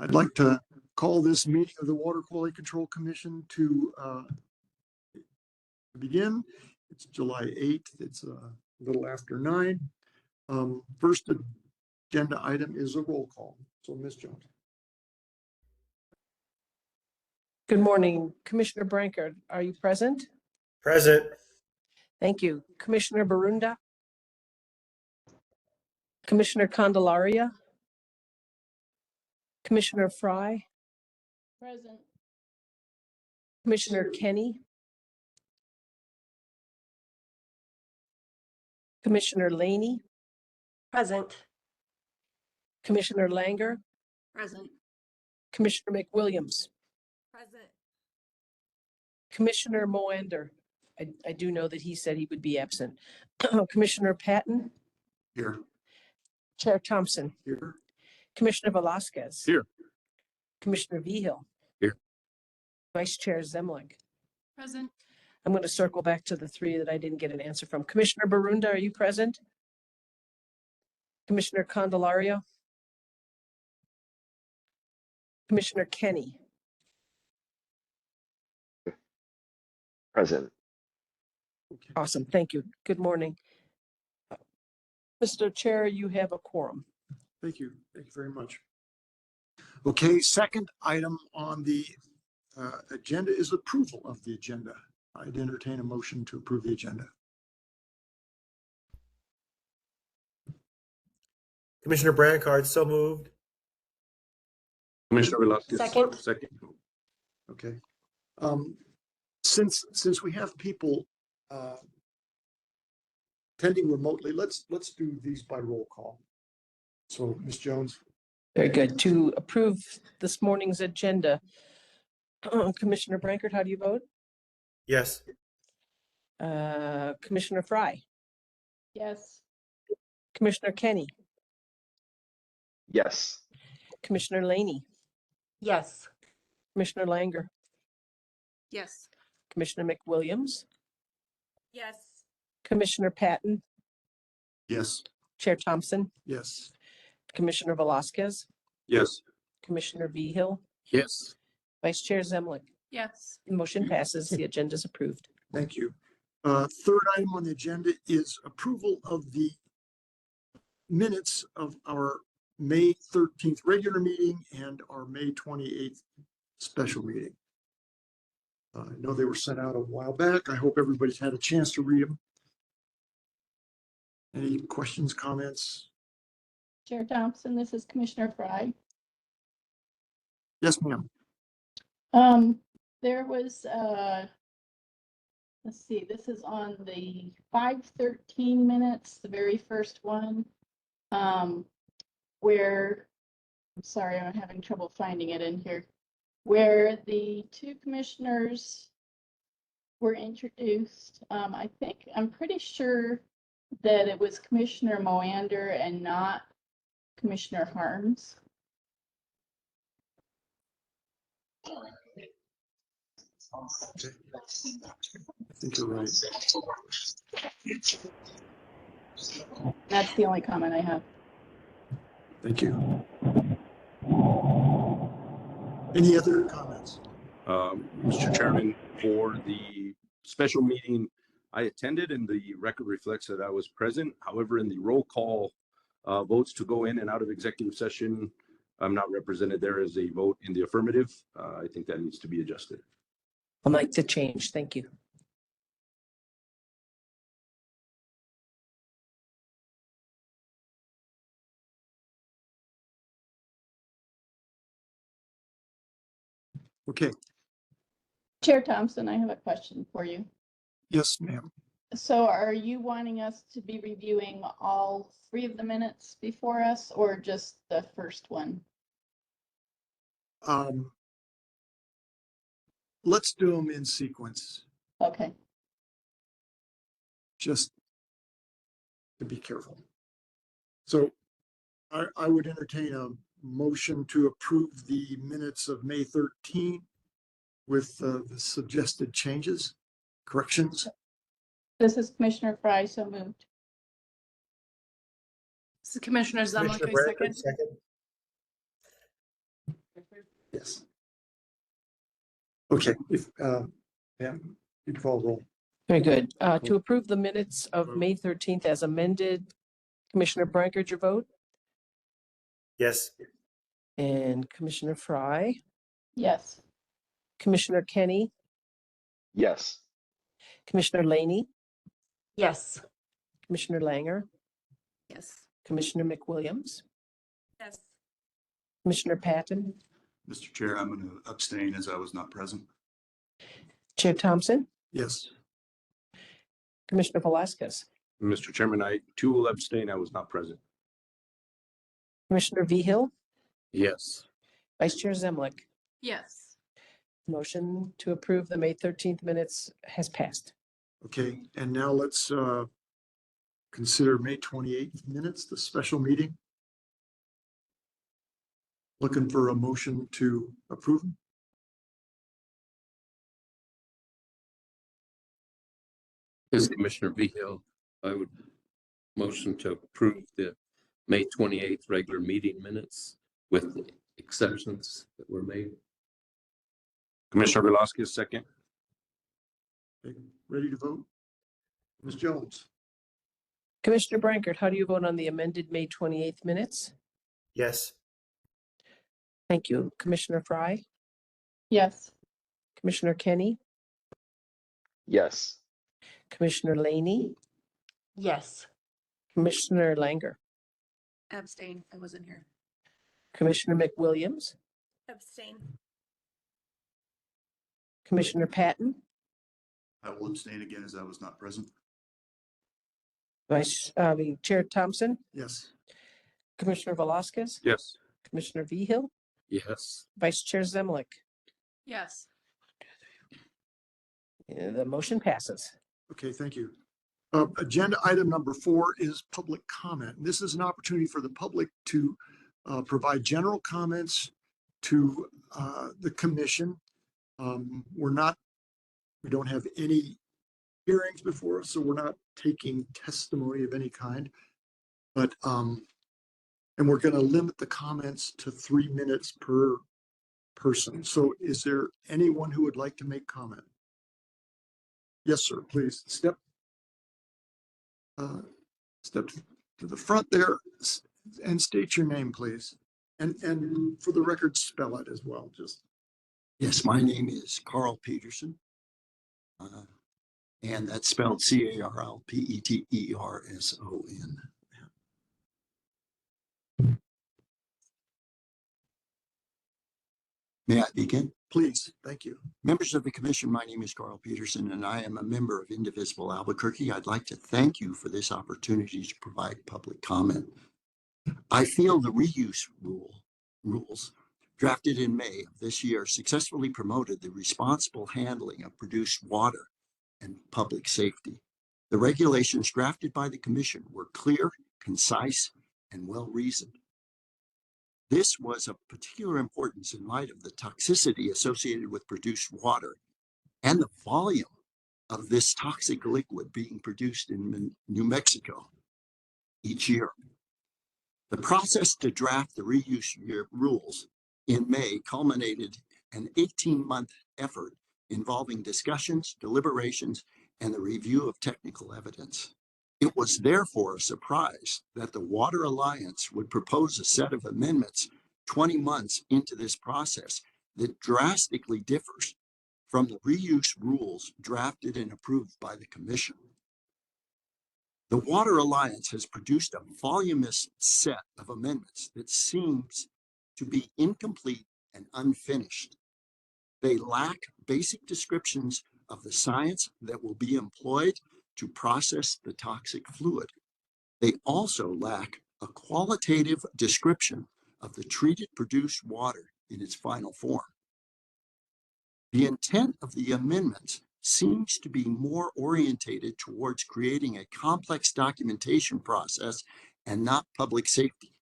I'd like to call this meeting of the Water Quality Control Commission to begin. It's July 8th. It's a little after 9. First agenda item is a roll call. So Ms. Jones. Good morning, Commissioner Brankard. Are you present? Present. Thank you. Commissioner Barunda? Commissioner Candelaria? Commissioner Fry? Present. Commissioner Kenny? Commissioner Laney? Present. Commissioner Langer? Present. Commissioner McWilliams? Present. Commissioner Moander? I do know that he said he would be absent. Commissioner Patton? Here. Chair Thompson? Here. Commissioner Velasquez? Here. Commissioner Vigil? Here. Vice Chair Zemlich? Present. I'm going to circle back to the 3 that I didn't get an answer from. Commissioner Barunda, are you present? Commissioner Candelario? Commissioner Kenny? Present. Okay. Awesome. Thank you. Good morning. Mr. Chair, you have a quorum. Thank you. Thank you very much. Okay, second item on the agenda is approval of the agenda. I'd entertain a motion to approve the agenda. Commissioner Brankard, so moved. Commissioner Velasquez. Second. Second. Okay. Since we have people attending remotely, let's do these by roll call. So Ms. Jones. Very good. To approve this morning's agenda, Commissioner Brankard, how do you vote? Yes. Commissioner Fry? Yes. Commissioner Kenny? Yes. Commissioner Laney? Yes. Commissioner Langer? Yes. Commissioner McWilliams? Yes. Commissioner Patton? Yes. Chair Thompson? Yes. Commissioner Velasquez? Yes. Commissioner Vigil? Yes. Vice Chair Zemlich? Yes. Motion passes. The agenda is approved. Thank you. Third item on the agenda is approval of the minutes of our May 13th regular meeting and our May 28th special meeting. I know they were sent out a while back. I hope everybody's had a chance to read them. Any questions, comments? Chair Thompson, this is Commissioner Fry. Yes, ma'am. There was, let's see, this is on the 5:13 minutes, the very first one, where, I'm sorry, I'm having trouble finding it in here, where the 2 commissioners were introduced. I'm pretty sure that it was Commissioner Moander and not Commissioner Harms. I think you're right. That's the only comment I have. Thank you. Any other comments? Mr. Chairman, for the special meeting I attended and the record reflects that I was present. However, in the roll call votes to go in and out of executive session, I'm not represented there as a vote in the affirmative. I think that needs to be adjusted. I'd like to change. Thank you. Okay. Chair Thompson, I have a question for you. Yes, ma'am. So are you wanting us to be reviewing all 3 of the minutes before us or just the first one? Let's do them in sequence, Okay. just to be careful. So I would entertain a motion to approve the minutes of May 13 with the suggested changes, corrections. This is Commissioner Fry, so moved. This is Commissioner Zemlich, Commissioner I Brankard, second. Yes. Okay, if, yeah, you call roll. Very good. To approve the minutes of May 13th as amended, Commissioner Brankard, your vote, Yes. and Commissioner Fry, Yes. Commissioner Kenny, Yes. Commissioner Laney, Yes. Commissioner Langer, Yes. Commissioner McWilliams, Yes. Commissioner Patton, Mr. Chair, I'm going to abstain as I was not present. Chair Thompson, Yes. Commissioner Velasquez, Mr. Chairman, I too will abstain. I was not present. Commissioner Vehil, Yes. Vice Chair Zemlik. Yes. Motion to approve the May 13th minutes has passed. Okay, and now let's consider May 28th minutes, the special meeting. Looking for a motion to approve. This is Commissioner Vehil. I would motion to approve the May 28th regular meeting minutes with the exceptions that were made. Commissioner Velasquez, second. Okay, ready to vote? Ms. Jones? Commissioner Brankard, how do you vote on the amended May 28th minutes? Yes. Thank you. Commissioner Fry, Yes. Commissioner Kenny, Yes. Commissioner Laney, Yes. Commissioner Langer, Abstain. I wasn't here. Commissioner McWilliams, Abstain. Commissioner Patton, I will abstain again as I was not present. Chair Thompson, Yes. Commissioner Velasquez, Yes. Commissioner Vehil, Yes. Vice Chair Zemlik. Yes. The motion passes. Okay, thank you. Agenda item number 4 is public comment. This is an opportunity for the public to provide general comments to the commission. We don't have any hearings before us, so we're not taking testimony of any kind. But, and we're going to limit the comments to 3 minutes per person. So is there anyone who would like to make comment? Yes, sir, please step to the front there and state your name, please. And for the record, spell it as well, just. Yes, my name is Carl Peterson. And that's spelled Carlpeterson. May I begin? Please, thank you. Members of the commission, my name is Carl Peterson, and I am a member of Indivisible Albuquerque. I'd like to thank you for this opportunity to provide public comment. I feel the reuse rules drafted in May of this year successfully promoted the responsible handling of produced water and public safety. The regulations drafted by the commission were clear, concise, and well-reasoned. This was of particular importance in light of the toxicity associated with produced water and the volume of this toxic liquid being produced in New Mexico each year. The process to draft the reuse rules in May culminated an 18-month effort involving discussions, deliberations, and the review of technical evidence. It was therefore a surprise that the Water Alliance would propose a set of amendments 20 months into this process that drastically differs from the reuse rules drafted and approved by the Commission. The Water Alliance has produced a voluminous set of amendments that seems to be incomplete and unfinished. They lack basic descriptions of the science that will be employed to process the toxic fluid. They also lack a qualitative description of the treated produced water in its final form. The intent of the amendments seems to be more orientated towards creating a complex documentation process and not public safety.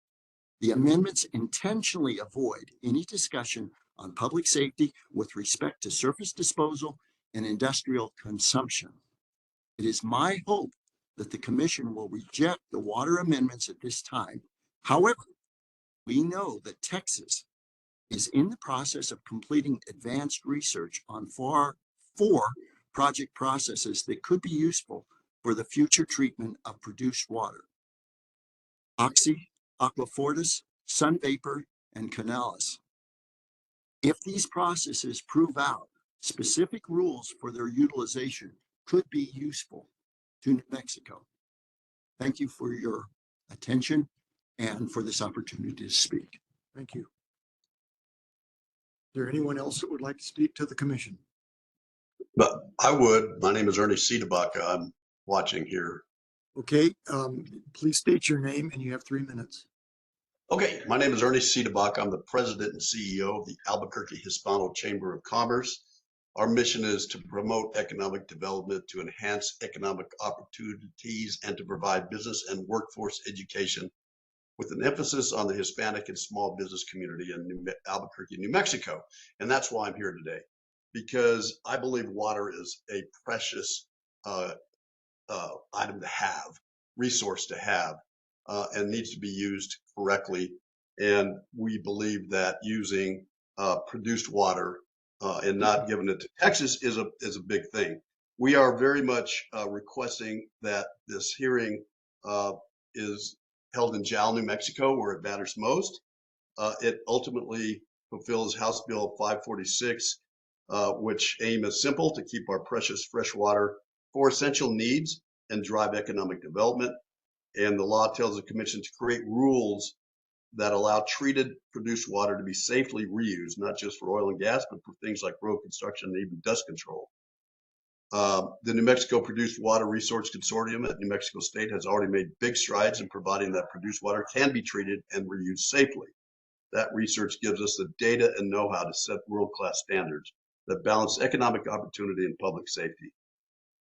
The amendments intentionally avoid any discussion on public safety with respect to surface disposal and industrial consumption. It is my hope that the Commission will reject the water amendments at this time. However, we know that Texas is in the process of completing advanced research on four project processes that could be useful for the future treatment of produced water: Oxy, Aquafortis, Sun Vapor, and Canales. If these processes prove out, specific rules for their utilization could be useful to New Mexico. Thank you for your attention and for this opportunity to speak. Thank you. Is there anyone else that would like to speak to the commission? But I would. My name is Ernie Cedabaka. I'm watching here. Okay, please state your name and you have 3 minutes. Okay, my name is Ernie Cedabaka. I'm the president and CEO of the Albuquerque Hispano Chamber of Commerce. Our mission is to promote economic development, to enhance economic opportunities, and to provide business and workforce education with an emphasis on the Hispanic and small business community in Albuquerque, New Mexico. And that's why I'm here today, because I believe water is a precious item to have, resource to have, and needs to be used correctly. And we believe that using produced water and not giving it to Texas is a big thing. We are very much requesting that this hearing is held in Jal, New Mexico, where it matters most. It ultimately fulfills House Bill 546, which aim is simple: to keep our precious fresh water for essential needs and drive economic development. And the law tells the commission to create rules that allow treated produced water to be safely reused, not just for oil and gas, but for things like road construction and even dust control. The New Mexico Produced Water Resource Consortium at New Mexico State has already made big strides in providing that produced water can be treated and reused safely. That research gives us the data and know-how to set world-class standards that balance economic opportunity and public safety.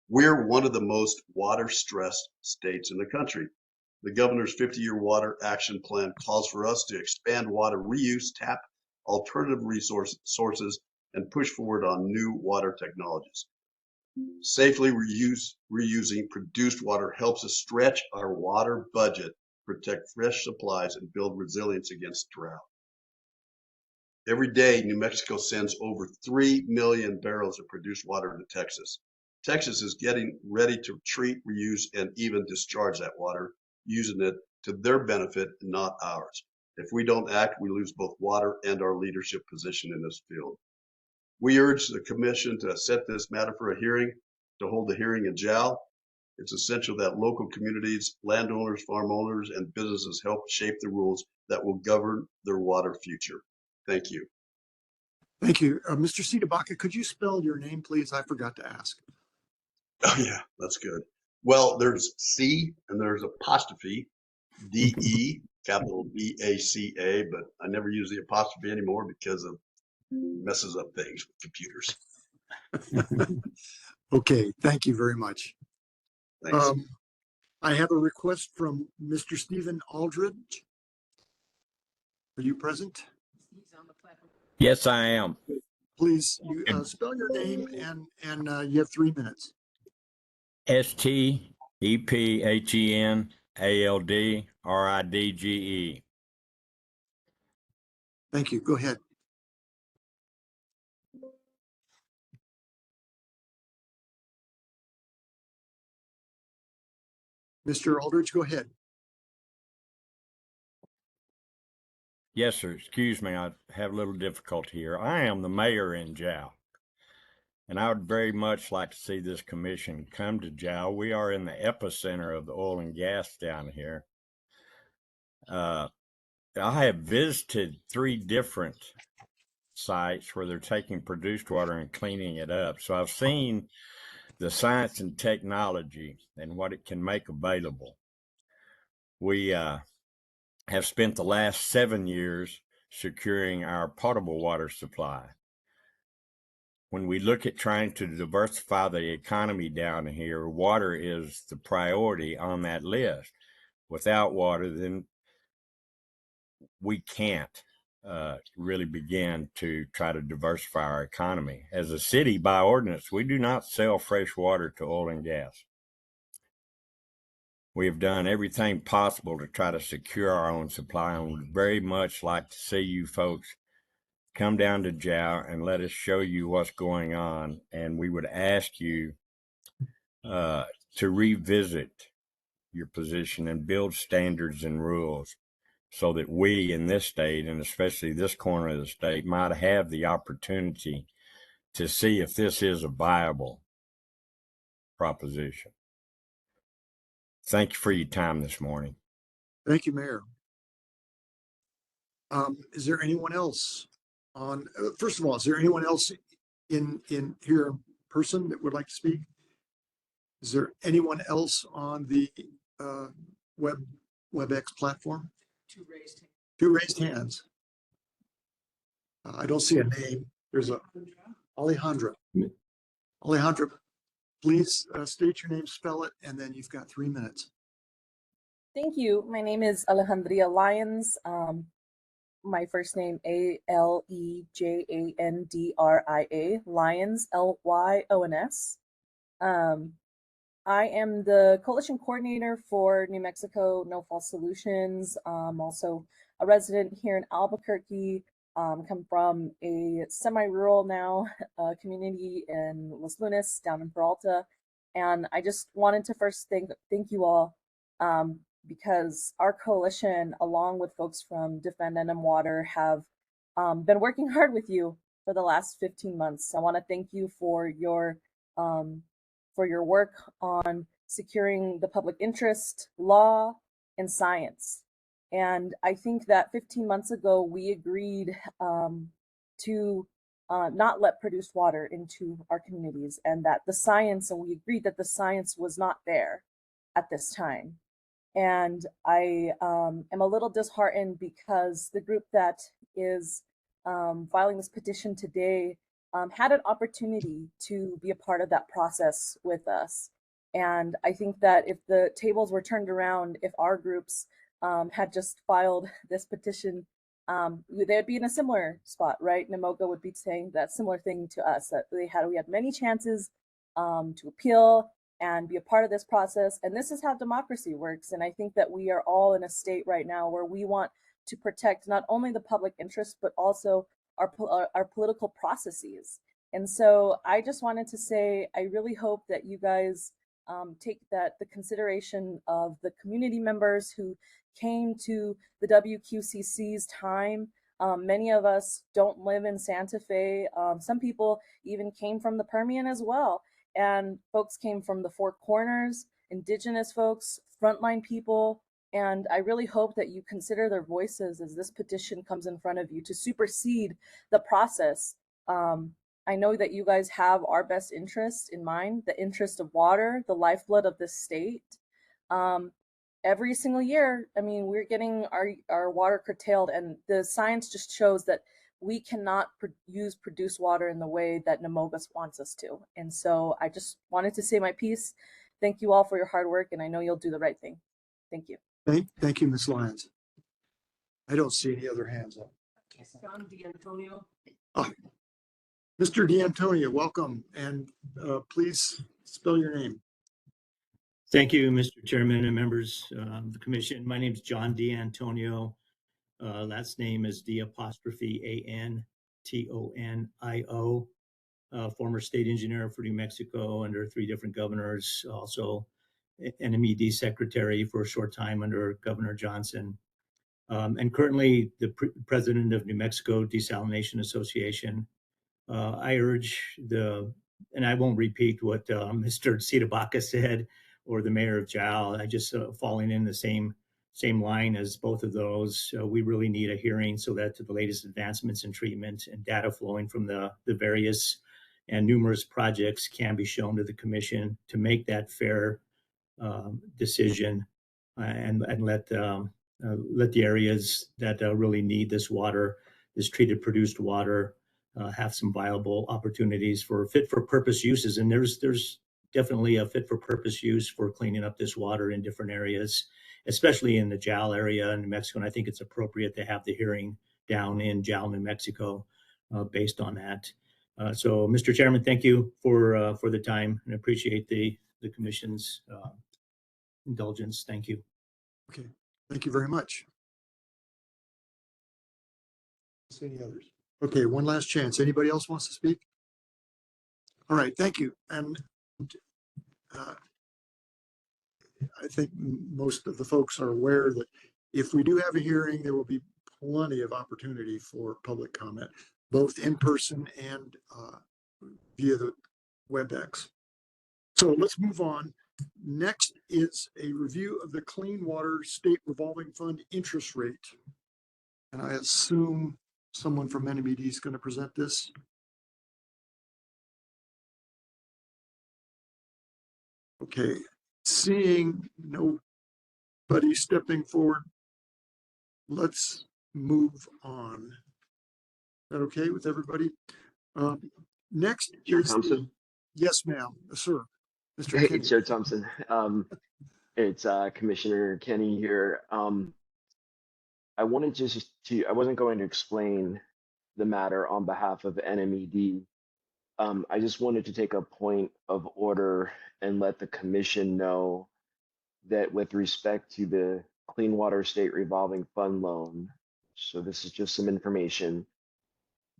We're one of the most water-stressed states in the country. The governor's 50-year water action plan calls for us to expand water reuse, tap alternative sources, and push forward on new water technologies. Safely reusing produced water helps us stretch our water budget, protect fresh supplies, and build resilience against drought. Every day, New Mexico sends over 3 million barrels of produced water to Texas. Texas is getting ready to treat, reuse, and even discharge that water, using it to their benefit, not ours. If we don't act, we lose both water and our leadership position in this field. We urge the commission to set this matter for a hearing, to hold the hearing in JAL. It's essential that local communities, landowners, farm owners, and businesses help shape the rules that will govern their water future. Thank you. Thank you. Mr. Cedabaka, could you spell your name, please? I forgot to ask. Oh, yeah, that's good. Well, there's C and there's apostrophe, D-E, capital B-A-C-A, but I never use the apostrophe anymore because it messes up things with computers. Okay, thank you very much. Thanks. I have a request from Mr. Stephen Aldridge. Are you present? Yes, I am. Please, you spell your name and you have 3 minutes. Stephenaldridge. Thank you. Go ahead. Mr. Aldridge, go ahead. Yes, sir. Excuse me. I have a little difficulty here. I am the mayor in Jow, and I would very much like to see this commission come to Jow. We are in the epicenter of the oil and gas down here. I have visited 3 different sites where they're taking produced water and cleaning it up. So I've seen the science and technology and what it can make available. We have spent the last 7 years securing our potable water supply. When we look at trying to diversify the economy down here, water is the priority on that list. Without water, then we can't really begin to try to diversify our economy. As a city, by ordinance, we do not sell fresh water to oil and gas. We have done everything possible to try to secure our own supply, and would very much like to see you folks come down to JOW and let us show you what's going on. And we would ask you to revisit your position and build standards and rules so that we in this state, and especially this corner of the state, might have the opportunity to see if this is a viable proposition. Thank you for your time this morning. Thank you, Mayor. Is there anyone else on, first of all, is there anyone else in here in person that would like to speak? Is there anyone else on the WebEx platform? Two raised hands. I don't see a name. There's a Alejandra. Alejandra, please state your name, spell it, and then you've got 3 minutes. Thank you. My name is Alejandria Lyons. My first name Alejandria, Lyons, Lyons. I am the coalition coordinator for New Mexico No Fault Solutions. Also a resident here in Albuquerque. Come from a semi-rural now community in Los Lunas down in Peralta. And I just wanted to first thank you all because our coalition, along with folks from Defend NM Water, have been working hard with you for the last 15 months. I want to thank you for your work on securing the public interest, law, and science. And I think that 15 months ago, we agreed to not let produced water into our communities, and that the science, and we agreed that the science was not there at this time. And I am a little disheartened because the group that is filing this petition today had an opportunity to be a part of that process with us. And I think that if the tables were turned around, if our groups had just filed this petition, they'd be in a similar spot, right? NMOGA would be saying that similar thing to us, that we had many chances to appeal and be a part of this process. And this is how democracy works. And I think that we are all in a state right now where we want to protect not only the public interest, but also our political processes. And so I just wanted to say, I really hope that you guys take the consideration of the community members who came to the WQCC's time. Many of us don't live in Santa Fe. Some people even came from the Permian as well. And folks came from the Four Corners, indigenous folks, frontline people. And I really hope that you consider their voices as this petition comes in front of you to supersede the process. I know that you guys have our best interest in mind, the interest of water, the lifeblood of this state. Every single year, I mean, we're getting our water curtailed, and the science just shows that we cannot use produced water in the way that NMOGA wants us to. And so I just wanted to say my piece. Thank you all for your hard work, and I know you'll do the right thing. Thank you. Thank you, Ms. Lyons. I don't see any other hands up. John D'Antonio. Oh, Mr. D'Antonio, welcome, and please spell your name. Thank you, Mr. Chairman and members of the commission. My name is John D'Antonio. Last name is D'Antonio, former state engineer for New Mexico under 3 different governors, also NMED secretary for a short time under Governor Johnson, and currently the president of New Mexico Desalination Association. I urge and I won't repeat what Mr. Cidabaca said or the mayor of JAL. I just falling in the same line as both of those. We really need a hearing so that the latest advancements in treatment and data flowing from the various and numerous projects can be shown to the commission to make that fair decision and let the areas that really need this water, this treated produced water, have some viable opportunities for fit for purpose uses. And there's definitely a fit for purpose use for cleaning up this water in different areas, especially in the JAL area in New Mexico. And I think it's appropriate to have the hearing down in JAL, New Mexico, based on that. So, Mr. Chairman, thank you for the time, and appreciate the commission's indulgence. Thank you. Okay, thank you very much. See any others? Okay, one last chance. Anybody else wants to speak? All right, thank you. And I think most of the folks are aware that if we do have a hearing, there will be plenty of opportunity for public comment, both in person and via the WebEx. So let's move on. Next is a review of the Clean Water State Revolving Fund interest rate. And I assume someone from NMED is going to present this. Okay, seeing nobody stepping forward, let's move on. Is that okay with everybody? Next Chair is Thompson. yes, ma'am, sir. Mr. Hey, Kenny. Chair Thompson. It's Commissioner Kenny here. I wanted I wasn't going to explain the matter on behalf of NMED. I just wanted to take a point of order and let the commission know that with respect to the Clean Water State Revolving Fund loan, so this is just some information,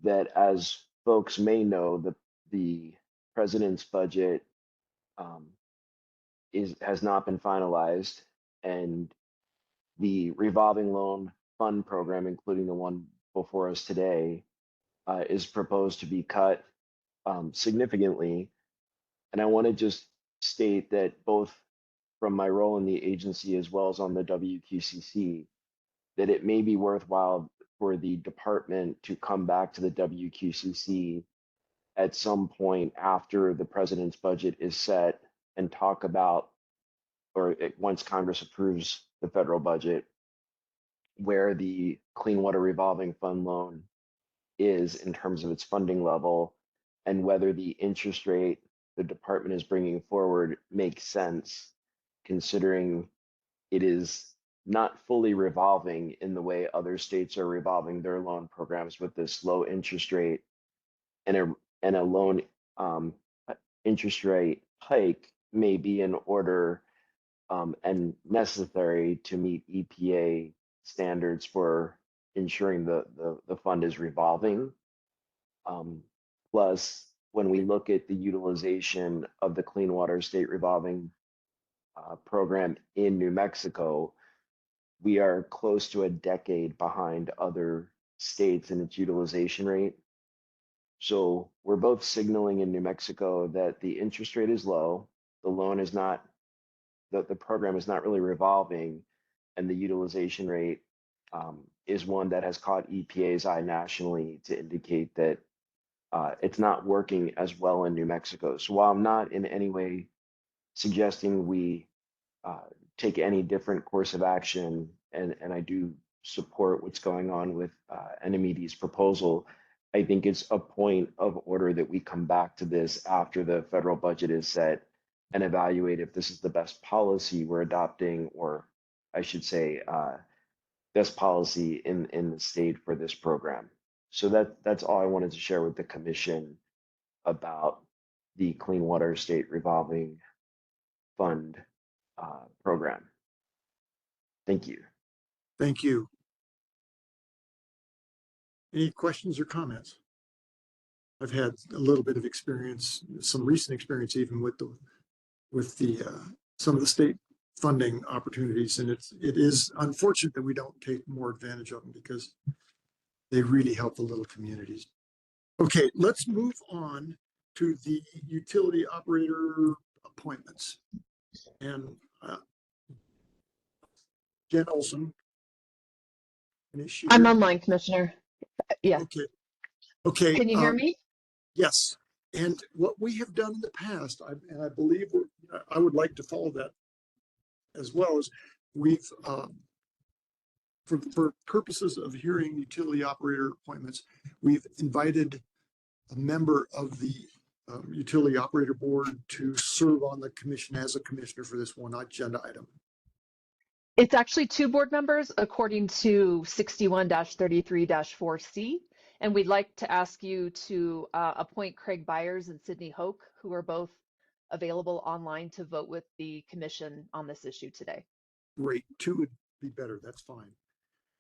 that as folks may know, the president's budget has not been finalized, and the revolving loan fund program, including the one before us today, is proposed to be cut significantly. And I want to just state that both from my role in the agency as well as on the WQCC, that it may be worthwhile for the department to come back to the WQCC at some point after the president's budget is set and talk about, once Congress approves the federal budget, where the Clean Water Revolving Fund loan is in terms of its funding level and whether the interest rate the department is bringing forward makes sense, considering it is not fully revolving in the way other states are revolving their loan programs with this low interest rate, and a loan interest rate hike may be in order and necessary to meet EPA standards for ensuring the fund is revolving. Plus, when we look at the utilization of the Clean Water State Revolving program in New Mexico, we are close to a decade behind other states in its utilization rate. So we're both signaling in New Mexico that the interest rate is low, the loan is not, the program is not really revolving, and the utilization rate is one that has caught EPA's eye nationally to indicate that it's not working as well in New Mexico. So while I'm not in any way suggesting we take any different course of action, and I do support what's going on with NMED's proposal, I think it's a point of order that we come back to this after the federal budget is set and evaluate if this is the best policy we're adopting, or I should say, best policy in the state for this program. So that's all I wanted to share with the commission about the Clean Water State Revolving Fund program. Thank you. Thank you. Any questions or comments? I've had a little bit of experience, some recent experience even with some of the state funding opportunities, and it is unfortunate that we don't take more advantage of them because they really help the little communities. Okay, let's move on to the utility operator appointments. And Jen Olson. I'm online, Commissioner. Yeah. Okay. Can you hear me? Yes. And what we have done in the past, and I believe I would like to follow that as well, as we've, for purposes of hearing utility operator appointments, we've invited a member of the utility operator board to serve on the commission as a commissioner for this one agenda item. It's actually 2 board members according to 61-33-4C. And we'd like to ask you to appoint Craig Byers and Sydney Hoke, who are both available online to vote with the commission on this issue today. Great. 2 would be better. That's fine.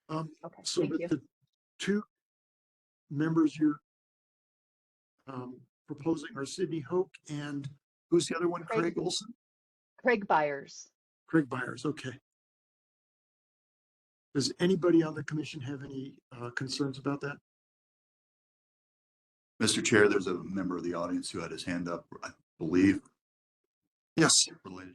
Okay, so thank you. The 2 members you're proposing are Sydney Hoke and who's the other one? Craig. Craig Olson? Craig Byers. Craig Byers, okay. Does anybody on the commission have any concerns about that? Mr. Chair, there's a member of the audience who had his hand up, I believe. Yes. Related.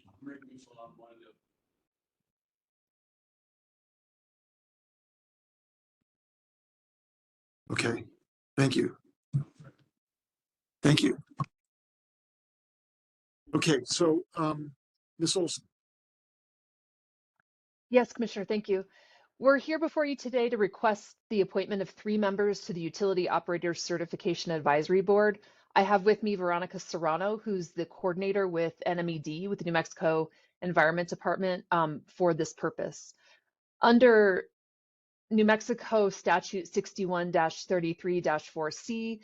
Okay, thank you. Thank you. Okay, so Ms. Olson. Yes, Commissioner, thank you. We're here before you today to request the appointment of 3 members to the Utility Operators Certification Advisory Board. I have with me Veronica Serrano, who's the coordinator with NMED, with the New Mexico Environment Department, for this purpose. Under New Mexico Statute 61-33-4C,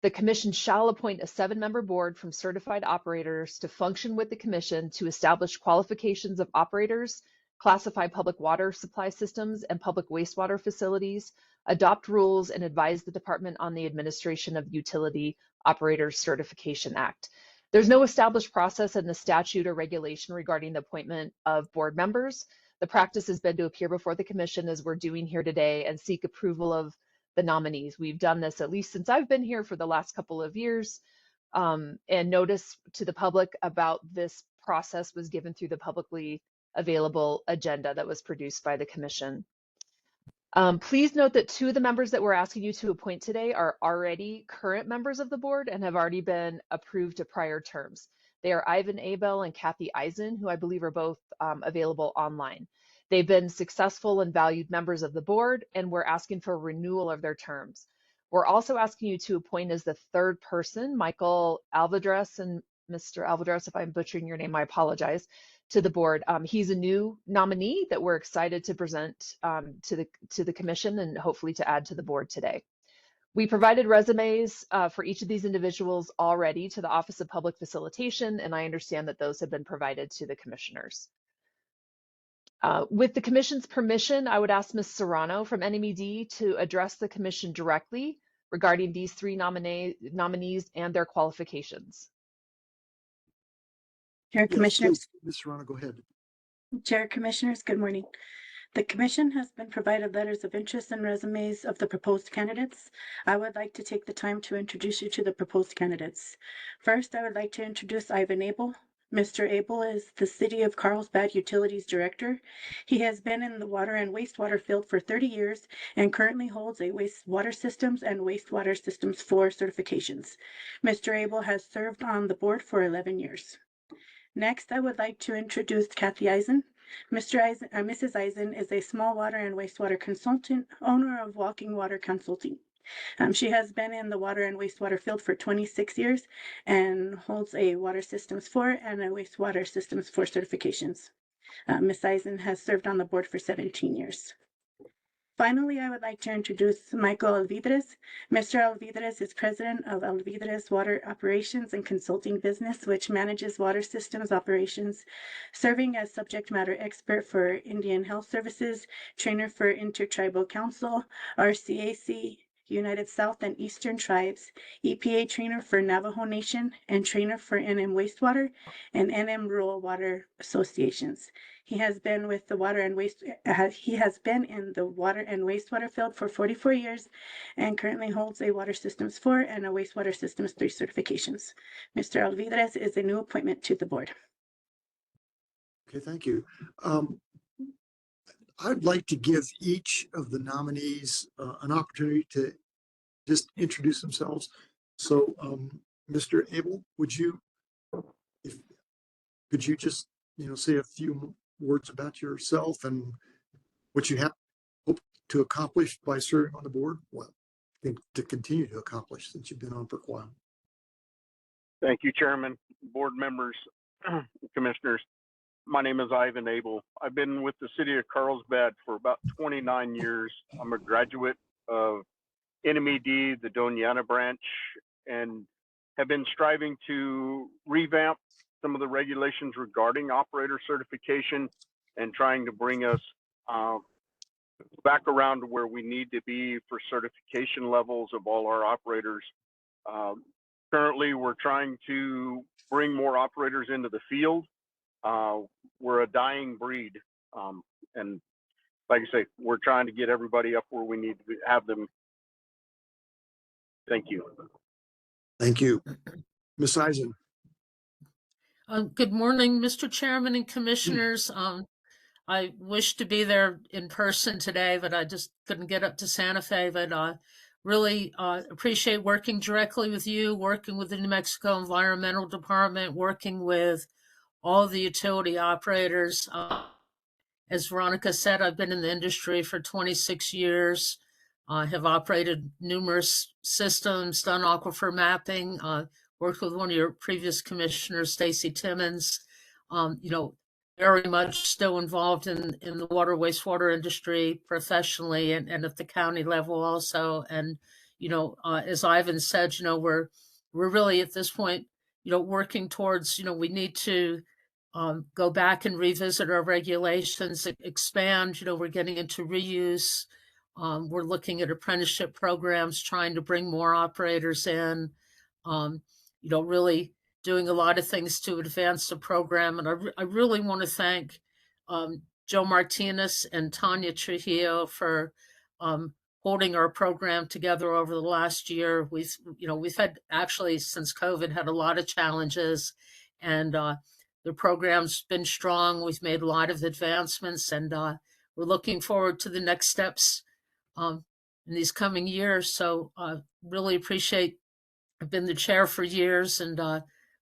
the Commission shall appoint a 7-member board from certified operators to function with the Commission to establish qualifications of operators, classify public water supply systems and public wastewater facilities, adopt rules, and advise the Department on the administration of the Utility Operators Certification Act. There's no established process in the statute or regulation regarding the appointment of board members. The practice has been to appear before the Commission, as we're doing here today, and seek approval of the nominees. We've done this at least since I've been here for the last couple of years, and notice to the public about this process was given through the publicly available agenda that was produced by the Commission. Please note that 2 of the members that we're asking you to appoint today are already current members of the board and have already been approved to prior terms. They are Ivan Abel and Kathy Eisen, who I believe are both available online. They've been successful and valued members of the board, and we're asking for a renewal of their terms. We're also asking you to appoint as the 3rd person, Michael Alvarez, and Mr. Alvarez, if I'm butchering your name, I apologize, to the board. He's a new nominee that we're excited to present to the Commission and hopefully to add to the board today. We provided resumes for each of these individuals already to the Office of Public Facilitation, and I understand that those have been provided to the commissioners. With the Commission's permission, I would ask Ms. Serrano from NMED to address the Commission directly regarding these 3 nominees and their qualifications. Yes, Commissioners. please, Ms. Serrano, go ahead. Chair, Commissioners, good morning. The Commission has been provided letters of interest and resumes of the proposed candidates. I would like to take the time to introduce you to the proposed candidates. First, I would like to introduce Ivan Abel. Mr. Abel is the City of Carlsbad Utilities Director. He has been in the water and wastewater field for 30 years and currently holds a wastewater systems and wastewater systems 4 certifications. Mr. Abel has served on the board for 11 years. Next, I would like to introduce Kathy Eisen. Mrs. Eisen is a small water and wastewater consultant, owner of Walking Water Consulting. She has been in the water and wastewater field for 26 years and holds a Water Systems 4 and a Wastewater Systems 4 certifications. Ms. Eisen has served on the board for 17 years. Finally, I would like to introduce Michael Alvidrez. Mr. Alvidrez is president of Alvidrez Water Operations and Consulting Business, which manages water systems operations, serving as subject matter expert for Indian Health Services, trainer for Intertribal Council, RCAC, United South and Eastern Tribes, EPA trainer for Navajo Nation, and trainer for NM Wastewater and NM Rural Water Associations. He has been in the water and wastewater field for 44 years and currently holds a Water Systems 4 and a Wastewater Systems 3 certifications. Mr. Alvidrez is a new appointment to the board. Okay, thank you. I'd like to give each of the nominees an opportunity to just introduce themselves. So, Mr. Abel, could you just, say a few words about yourself and what you hope to accomplish by serving on the board? Well, to continue to accomplish since you've been on for a while. Thank you, Chairman, board members, commissioners. My name is Ivan Abel. I've been with the City of Carlsbad for about 29 years. I'm a graduate of NMED, the Doñana branch, and have been striving to revamp some of the regulations regarding operator certification and trying to bring us back around to where we need to be for certification levels of all our operators. Currently, we're trying to bring more operators into the field. We're a dying breed. And like I say, we're trying to get everybody up where we need to have them. Thank you. Thank you. Ms. Eisen. Good morning, Mr. Chairman and Commissioners. I wish to be there in person today, but I just couldn't get up to Santa Fe. But really appreciate working directly with you, working with the New Mexico Environmental Department, working with all the utility operators. As Veronica said, I've been in the industry for 26 years. I have operated numerous systems, done aquifer mapping, worked with one of your previous commissioners, Stacy Timmons. Very much still involved in the water wastewater industry professionally and at the county level also. And, as Ivan said, we're really at this point, working towards, we need to go back and revisit our regulations, expand, we're getting into reuse. We're looking at apprenticeship programs, trying to bring more operators in, really doing a lot of things to advance the program. And I really want to thank Joe Martinez and Tanya Trujillo for holding our program together over the last year. We've had actually since COVID had a lot of challenges, and the program's been strong. We've made a lot of advancements, and we're looking forward to the next steps in these coming years. So really appreciate. I've been the chair for years, and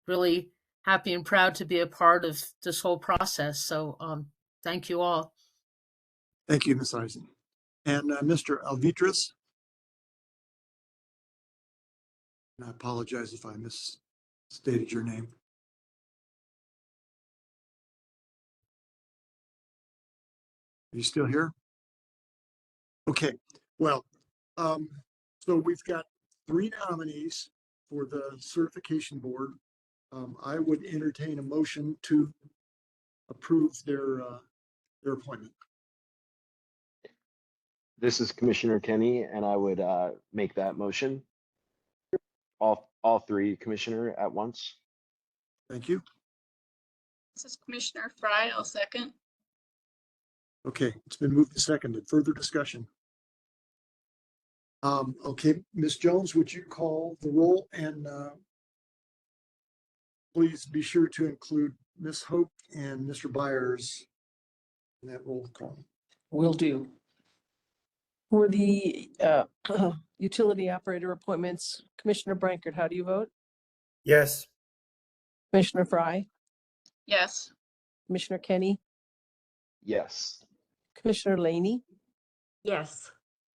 really happy and proud to be a part of this whole process. So thank you all. Thank you, Ms. Eisen. And Mr. Alvitras. And I apologize if I misstated your name. Are you still here? Okay, well, so we've got 3 nominees for the certification board. I would entertain a motion to approve their appointment. This is Commissioner Kenny, and I would make that motion. All 3, Commissioner, at once. Thank you. This is Commissioner Fry. I'll second. Okay, it's been moved and seconded. Further discussion? Okay, Ms. Jones, would you call the roll, and please be sure to include Ms. Hope and Mr. Byers in that roll call. Will do. For the utility operator appointments, Commissioner Brankert, how do you vote? Yes. Commissioner Fry? Yes. Commissioner Kenny? Yes. Commissioner Laney? Yes.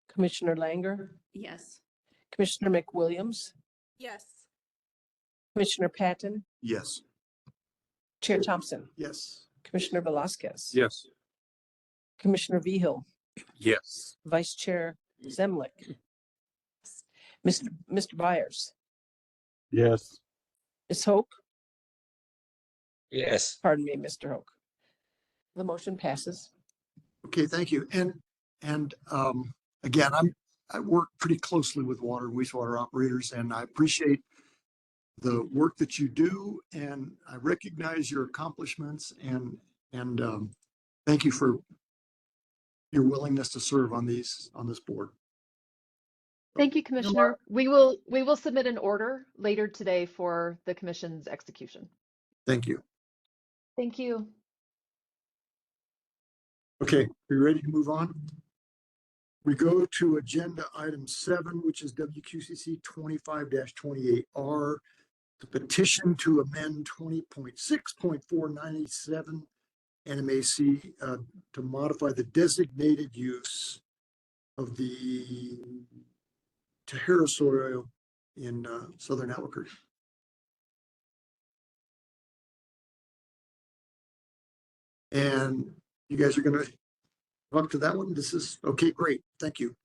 Commissioner Langer? Yes. Commissioner McWilliams? Yes. Commissioner Patton? Yes. Chair Thompson? Yes. Commissioner Velasquez? Yes. Commissioner Vehil? Yes. Vice Chair Zemlik? Mr. Byers? Yes. Ms. Hope? Yes. Pardon me, Mr. Hoke. The motion passes. Okay, thank you. And again, I work pretty closely with water and wastewater operators, and I appreciate the work that you do, and I recognize your accomplishments, and thank you for your willingness to serve on this board. Thank you, Commissioner. We will submit an order later today for the commission's execution. Thank you. Thank you. Okay, are you ready to move on? We go to agenda item 7, which is WQCC 25-28R, the petition to amend 20.6.497 NMAC to modify the designated use of the Tahara soil in southern Albuquerque. And you guys are going to talk to that one? This is okay, great. Thank you.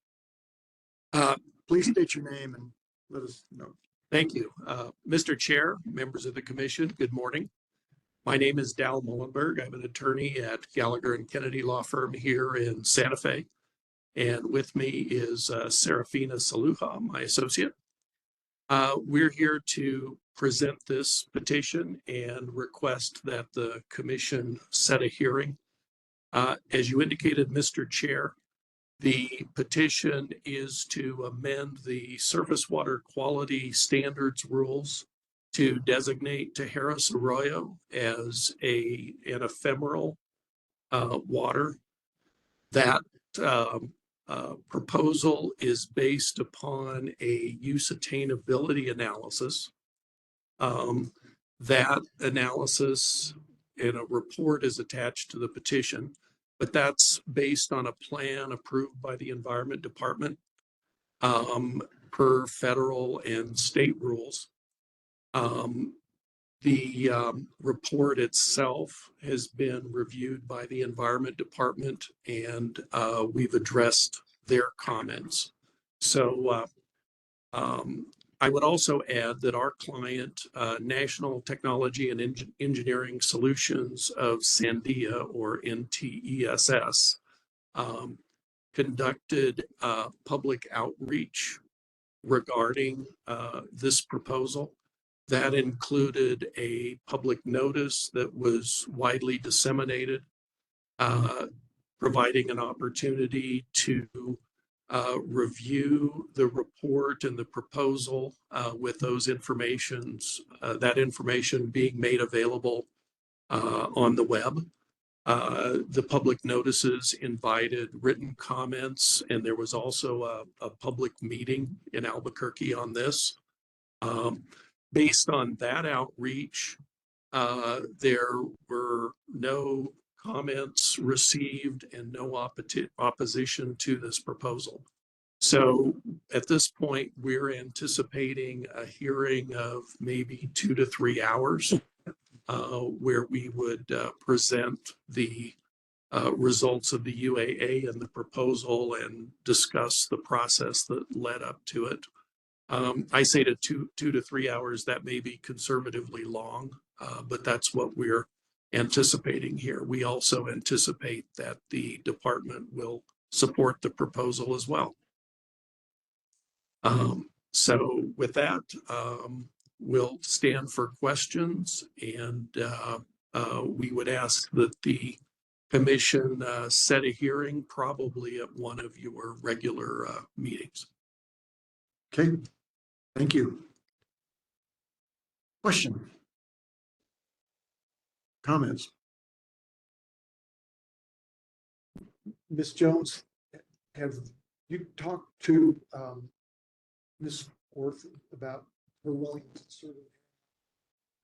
Please state your name and let us know. Thank you. Mr. Chair, members of the commission, good morning. My name is Dal Mullenberg. I'm an attorney at Gallagher and Kennedy Law Firm here in Santa Fe. And with me is Serafina Saluja, my associate. We're here to present this petition and request that the commission set a hearing. As you indicated, Mr. Chair, the petition is to amend the surface water quality standards rules to designate Tijeras Arroyo as an ephemeral water. That proposal is based upon a use attainability analysis. That analysis in a report is attached to the petition, but that's based on a plan approved by the Environment Department per federal and state rules. The report itself has been reviewed by the Environment Department, and we've addressed their comments. So I would also add that our client, National Technology and Engineering Solutions of Sandia, or NTESS, conducted public outreach regarding this proposal. That included a public notice that was widely disseminated, providing an opportunity to review the report and the proposal with those that information being made available on the web. The public notices invited written comments, and there was also a public meeting in Albuquerque on this. Based on that outreach, there were no comments received and no opposition to this proposal. So at this point, we're anticipating a hearing of maybe 2 to 3 hours where we would present the results of the UAA and the proposal and discuss the process that led up to it. I say to 2 to 3 hours, that may be conservatively long, but that's what we're anticipating here. We also anticipate that the department will support the proposal as well. So with that, we'll stand for questions, and we would ask that the commission set a hearing probably at one of your regular meetings. Okay, thank you. Question? Comments? Ms. Jones, have you talked to Ms. Orth about her willingness to serve?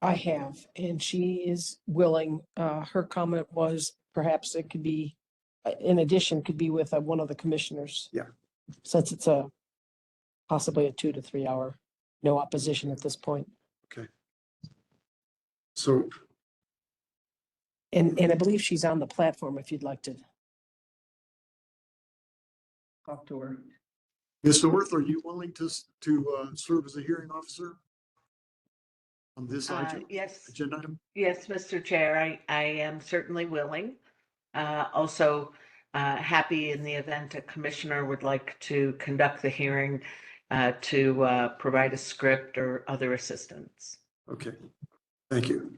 I have, and she is willing. Her comment was perhaps it could be, in addition, could be with one of the commissioners. Yeah. Since it's possibly a 2 to 3 hour, no opposition at this point. Okay. So. And I believe she's on the platform if you'd like to talk to her. Ms. Orth, are you willing to serve as a hearing officer on this Yes. agenda item? Yes, Mr. Chair, I am certainly willing. Also happy in the event a commissioner would like to conduct the hearing to provide a script or other assistance. Okay, thank you.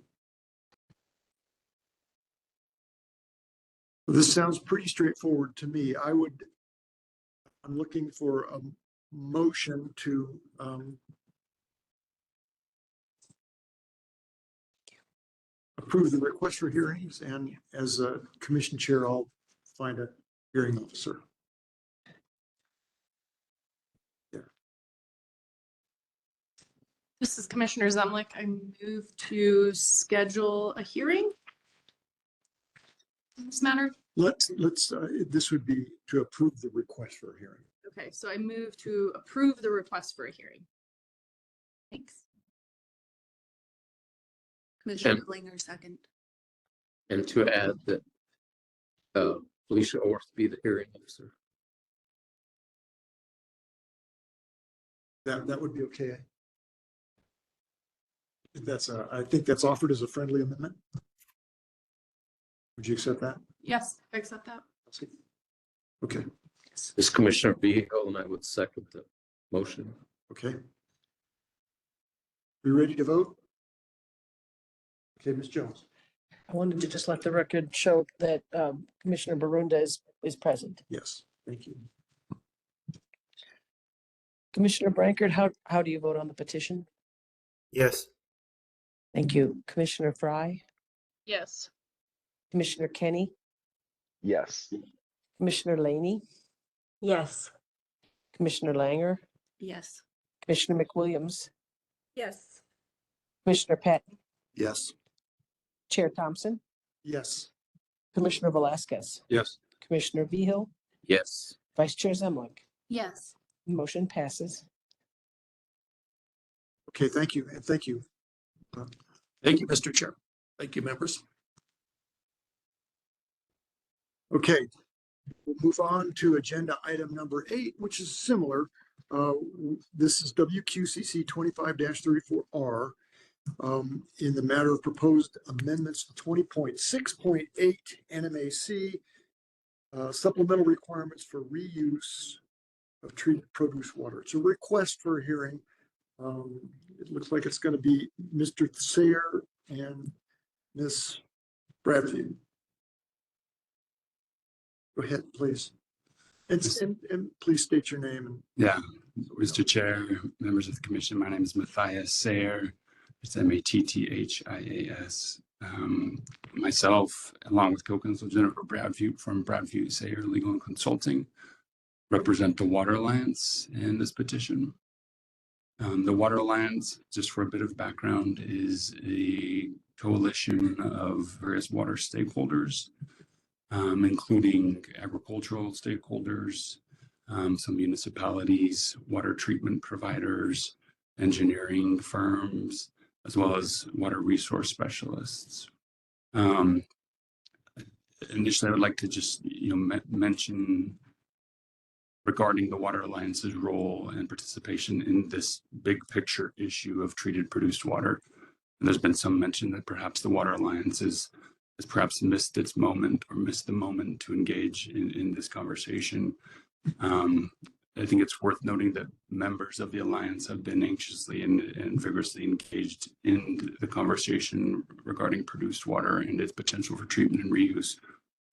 This sounds pretty straightforward to me. I'm looking for a motion to approve the request for hearings, and as a commission chair, I'll find a hearing officer. This is Commissioner Zemlich. I move to schedule a hearing in this matter. Let's this would be to approve the request for a hearing. Okay, so I move to approve the request for a hearing. Thanks. Commissioner Klinger, second. And to add that Felicia Orth be the hearing officer. That would be okay. I think that's offered as a friendly amendment. Would you accept that? Yes, I accept that. Okay. This Commissioner Vehil, and I would second the motion. Okay. We ready to vote? Okay, Ms. Jones. I wanted to just let the record show that Commissioner Barunda is present. Yes, thank you. Commissioner Brankert, how do you vote on the petition? Yes. Thank you. Commissioner Fry, Yes. Commissioner Kenny, Yes. Commissioner Laney, Yes. Commissioner Langer, Yes. Commissioner McWilliams, Yes. Commissioner Patton, Yes. Chair Thompson, Yes. Commissioner Velasquez, Yes. Commissioner Vehil, Yes. Vice Chair Zemlik. Yes. Motion passes. Okay, thank you, and thank you. Thank you, Mr. Chair. Thank you, members. Okay, we'll move on to agenda item number 8, which is similar. This is WQCC 25-34R in the matter of proposed amendments to 20.6.8 NMAC, supplemental requirements for reuse of treated produce water. It's a request for a hearing. It looks like it's going to be Mr. Thayer and Ms. Bradfield. Go ahead, please. And please state your name. And yeah, Mr. Chair, members of the commission, my name is Matthias Sayer. It's Mathias. Myself, along with Co-Counsel Jennifer Bradfield from Bradfield Sayer Legal and Consulting, represent the Water Alliance in this petition. The Water Alliance, just for a bit of background, is a coalition of various water stakeholders, including agricultural stakeholders, some municipalities, water treatment providers, engineering firms, as well as water resource specialists. Initially, I would like to just mention regarding the Water Alliance's role and participation in this big picture issue of treated produced water. And there's been some mention that perhaps the Water Alliance has perhaps missed its moment or missed the moment to engage in this conversation. I think it's worth noting that members of the Alliance have been anxiously and vigorously engaged in the conversation regarding produced water and its potential for treatment and reuse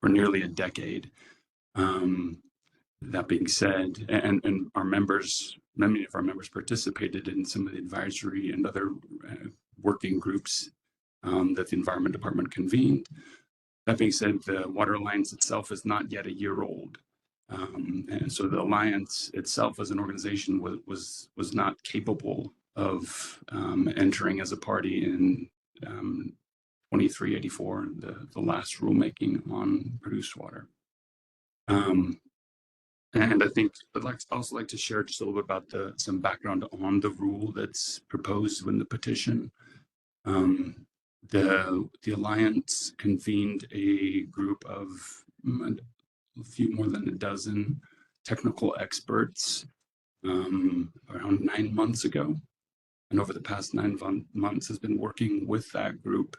for nearly a decade. That being said, and our members, many of our members participated in some of the advisory and other working groups that the Environment Department convened. That being said, the Water Alliance itself is not yet a year old. And so the Alliance itself as an organization was not capable of entering as a party in 2384, the last rulemaking on produced water. And I think I'd also like to share just a little bit about some background on the rule that's proposed in the petition. The Alliance convened a group of a few more than a dozen technical experts around 9 months ago. And over the past 9 months has been working with that group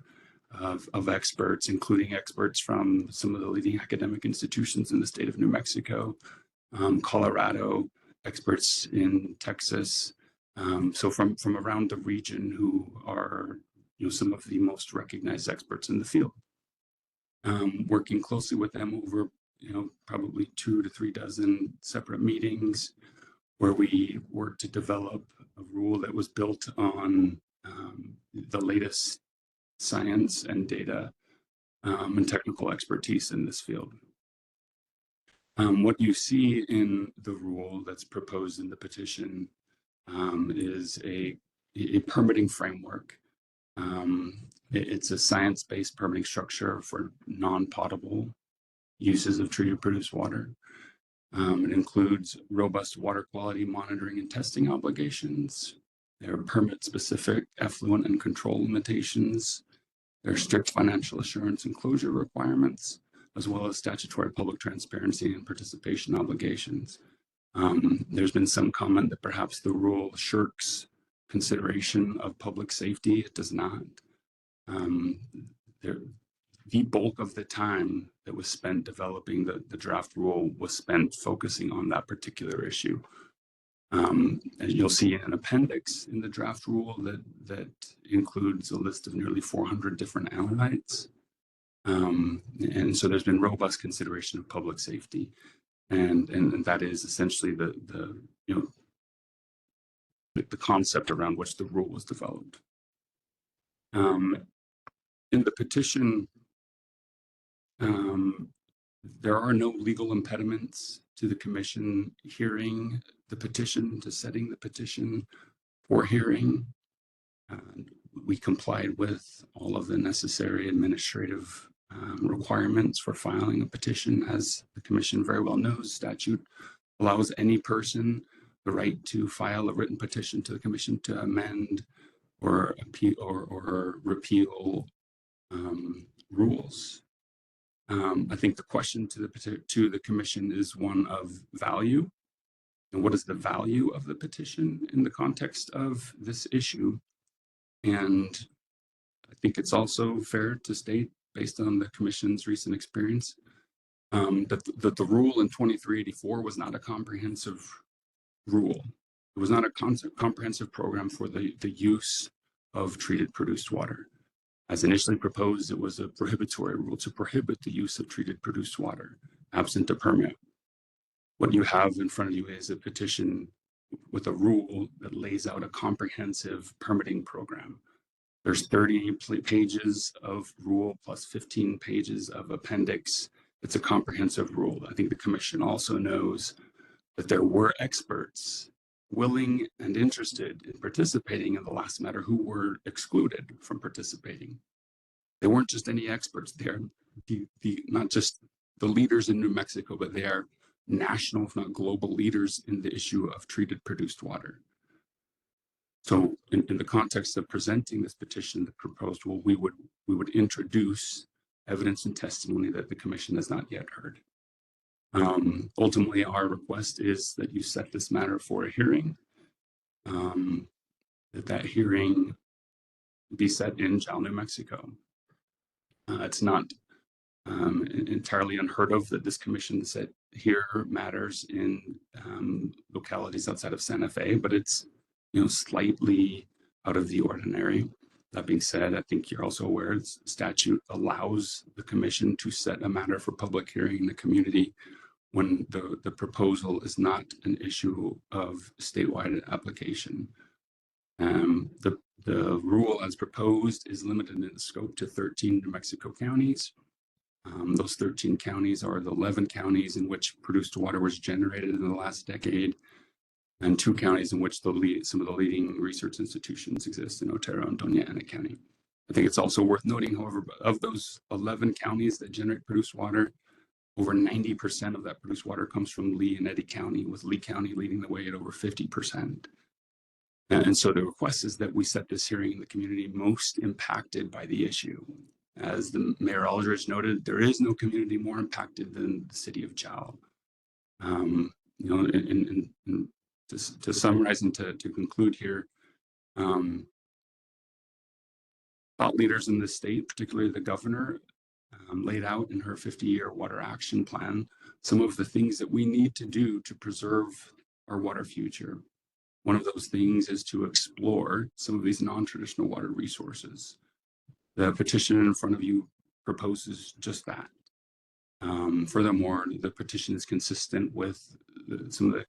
of experts, including experts from some of the leading academic institutions in the state of New Mexico, Colorado, experts in Texas, so from around the region who are some of the most recognized experts in the field. Working closely with them over probably 2 to 3 dozen separate meetings where we worked to develop a rule that was built on the latest science and data and technical expertise in this field. What you see in the rule that's proposed in the petition is a permitting framework. It's a science-based permitting structure for non-potable uses of treated produced water. It includes robust water quality monitoring and testing obligations. There are permit-specific effluent and control limitations. There are strict financial assurance and closure requirements, as well as statutory public transparency and participation obligations. There's been some comment that perhaps the rule shirks consideration of public safety. It does not. the bulk of the time that was spent developing the draft rule was spent focusing on that particular issue. As you'll see in an appendix in the draft rule that includes a list of nearly 400 different analytes. And so there's been robust consideration of public safety. And that is essentially the concept around which the rule was developed. In the petition, there are no legal impediments to the commission hearing the petition, to setting the petition for hearing. We complied with all of the necessary administrative requirements for filing a petition. As the commission very well knows, statute allows any person the right to file a written petition to the commission to amend or appeal or repeal rules. I think the question to the commission is one of value. And what is the value of the petition in the context of this issue? And I think it's also fair to state, based on the commission's recent experience, that the rule in 2384 was not a comprehensive rule. It was not a comprehensive program for the use of treated produced water. As initially proposed, it was a prohibitory rule to prohibit the use of treated produced water, absent a permit. What you have in front of you is a petition with a rule that lays out a comprehensive permitting program. There's 30 pages of rule plus 15 pages of appendix. It's a comprehensive rule. I think the commission also knows that there were experts willing and interested in participating in the last matter who were excluded from participating. They weren't just any experts. They're not just the leaders in New Mexico, but they are national, if not global, leaders in the issue of treated produced water. So in the context of presenting this petition, the proposed rule, we would introduce evidence and testimony that the commission has not yet heard. Ultimately, our request is that you set this matter for a hearing, that hearing be set in Jal, New Mexico. It's not entirely unheard of that this commission hear matters in localities outside of Santa Fe, but it's slightly out of the ordinary. That being said, I think you're also aware the statute allows the commission to set a matter for public hearing in the community when the proposal is not an issue of statewide application. The rule as proposed is limited in scope to 13 New Mexico counties. Those 13 counties are the 11 counties in which produced water was generated in the last decade, and 2 counties in which some of the leading research institutions exist in Otero and Doña Ana County. I think it's also worth noting, however, of those 11 counties that generate produced water, over 90% of that produced water comes from Lee and Eddy County, with Lee County leading the way at over 50%. And so the request is that we set this hearing in the community most impacted by the issue. As the Mayor Aldridge noted, there is no community more impacted than the city of Jal. To summarize and to conclude here, thought leaders in the state, particularly the governor, laid out in her 50-year water action plan some of the things that we need to do to preserve our water future. One of those things is to explore some of these non-traditional water resources. The petition in front of you proposes just that. Furthermore, the petition is consistent with some of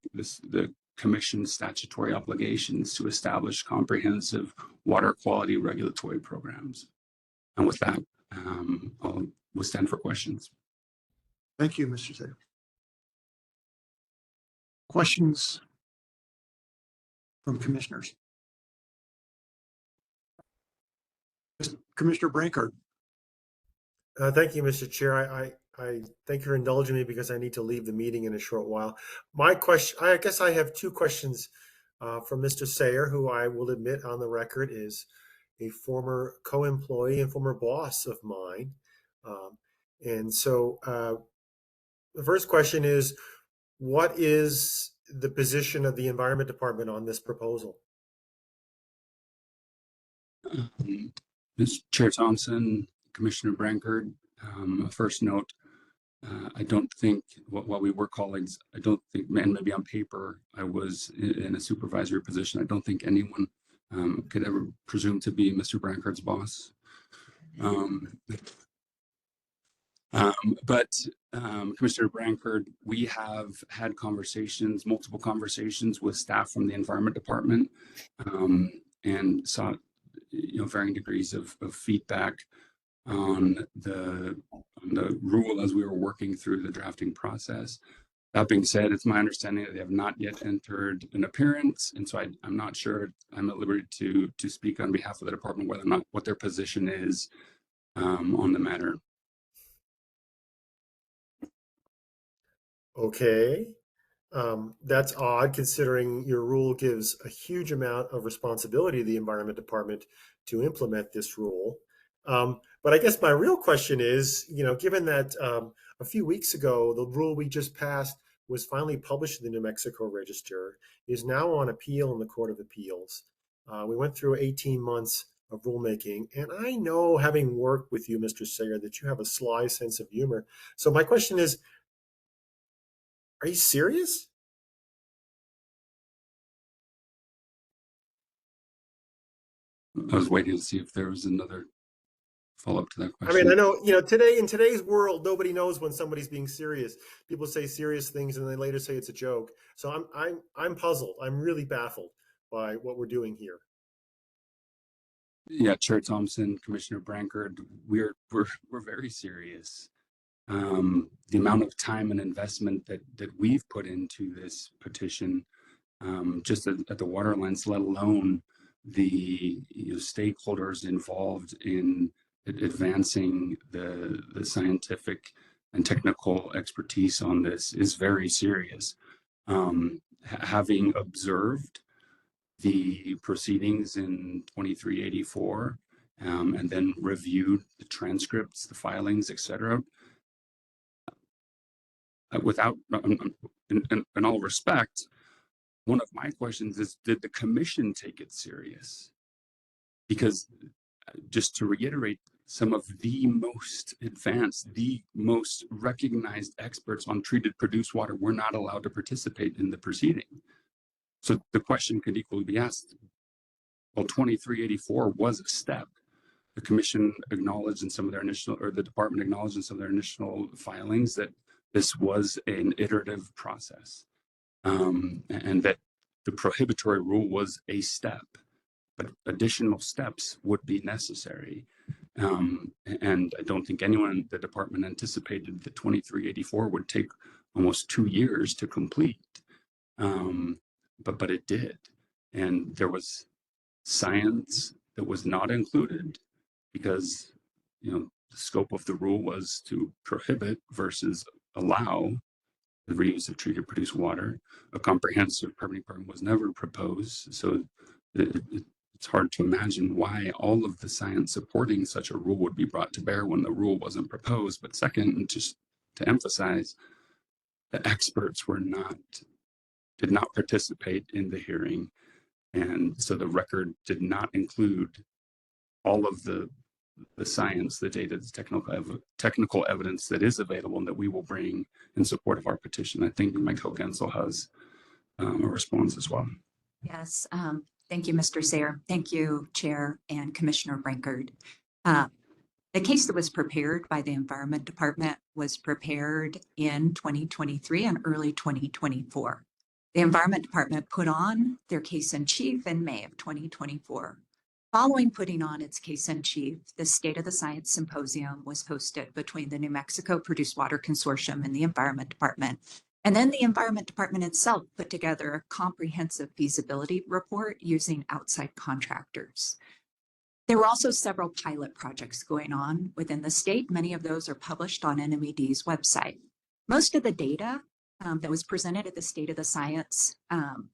the Commission's statutory obligations to establish comprehensive water quality regulatory programs. And with that, we'll stand for questions. Thank you, Mr. Sayer. Questions from commissioners? Commissioner Brankard. Thank you, Mr. Chair. I thank you for indulging me because I need to leave the meeting in a short while. My question, I guess I have 2 questions from Mr. Sayer, who I will admit on the record is a former co-employee and former boss of mine. And so the first question is, what is the position of the Environment Department on this proposal? Ms. Chair Thompson, Commissioner Brankard, First note, I don't think, while we were colleagues, I don't think, and maybe on paper, I was in a supervisory position. I don't think anyone could ever presume to be Mr. Brancard's boss. But Commissioner Brancard, we have had conversations, multiple conversations with staff from the Environment Department, and sought, varying degrees of feedback on the rule as we were working through the drafting process. That being said, it's my understanding that they have not yet entered an appearance, and so I'm not sure I'm at liberty to speak on behalf of the department whether or not what their position is on the matter. Okay. That's odd considering your rule gives a huge amount of responsibility to the Environment Department to implement this rule. But I guess my real question is, given that a few weeks ago, the rule we just passed was finally published in the New Mexico Register, is now on appeal in the Court of Appeals. We went through 18 months of rulemaking, and I know, having worked with you, Mr. Sayer, that you have a sly sense of humor. So my question is, are you serious? I was waiting to see if there was another follow-up to that I question. mean, I know, today in today's world, nobody knows when somebody's being serious. People say serious things and they later say it's a joke. So I'm puzzled. I'm really baffled by what we're doing here. Yeah, Chair Thompson, Commissioner Brancard, we're very serious. The amount of time and investment that we've put into this petition, just at the water lines, let alone the stakeholders involved in advancing the scientific and technical expertise on this, is very serious. Having observed the proceedings in 2384, and then reviewed the transcripts, the filings, etc. Without, in all respect, one of my questions is, did the commission take it serious? Because just to reiterate, some of the most advanced, the most recognized experts on treated produced water were not allowed to participate in the proceeding. So the question could equally be asked, well, 2384 was a step. The commission acknowledged in some of their initial, or the department acknowledged in some of their initial filings, that this was an iterative process, and that the prohibitory rule was a step, but additional steps would be necessary. And I don't think anyone in the department anticipated that 2384 would take almost 2 years to complete, but it did. And there was science that was not included because, the scope of the rule was to prohibit versus allow the reuse of treated produced water. A comprehensive permitting program was never proposed, so it's hard to imagine why all of the science supporting such a rule would be brought to bear when the rule wasn't proposed. But second, just to emphasize, the experts did not participate in the hearing, and so the record did not include all of the science, the data, the technical evidence that is available and that we will bring in support of our petition. I think my co-counsel has a response as well. Yes, thank you, Mr. Sayer. Thank you, Chair and Commissioner Brancard. The case that was prepared by the Environment Department was prepared in 2023 and early 2024. The Environment Department put on their case in chief in May of 2024. Following putting on its case in chief, the State of the Science Symposium was hosted between the New Mexico Produced Water Consortium and the Environment Department. And then the Environment Department itself put together a comprehensive feasibility report using outside contractors. There were also several pilot projects going on within the state. Many of those are published on NMED's website. Most of the data that was presented at the State of the Science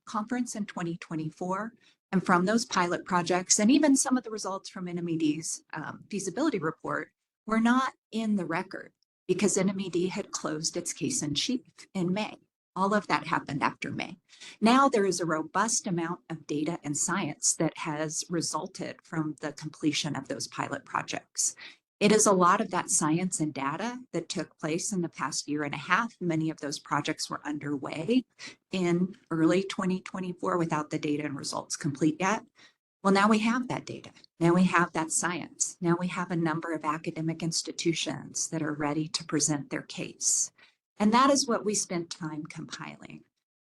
conference in 2024, and from those pilot projects, and even some of the results from NMED's feasibility report, were not in the record because NMED had closed its case in chief in May. All of that happened after May. Now there is a robust amount of data and science that has resulted from the completion of those pilot projects. It is a lot of that science and data that took place in the past year and a half. Many of those projects were underway in early 2024 without the data and results complete yet. Well, now we have that data. Now we have that science. Now we have a number of academic institutions that are ready to present their case. And that is what we spent time compiling.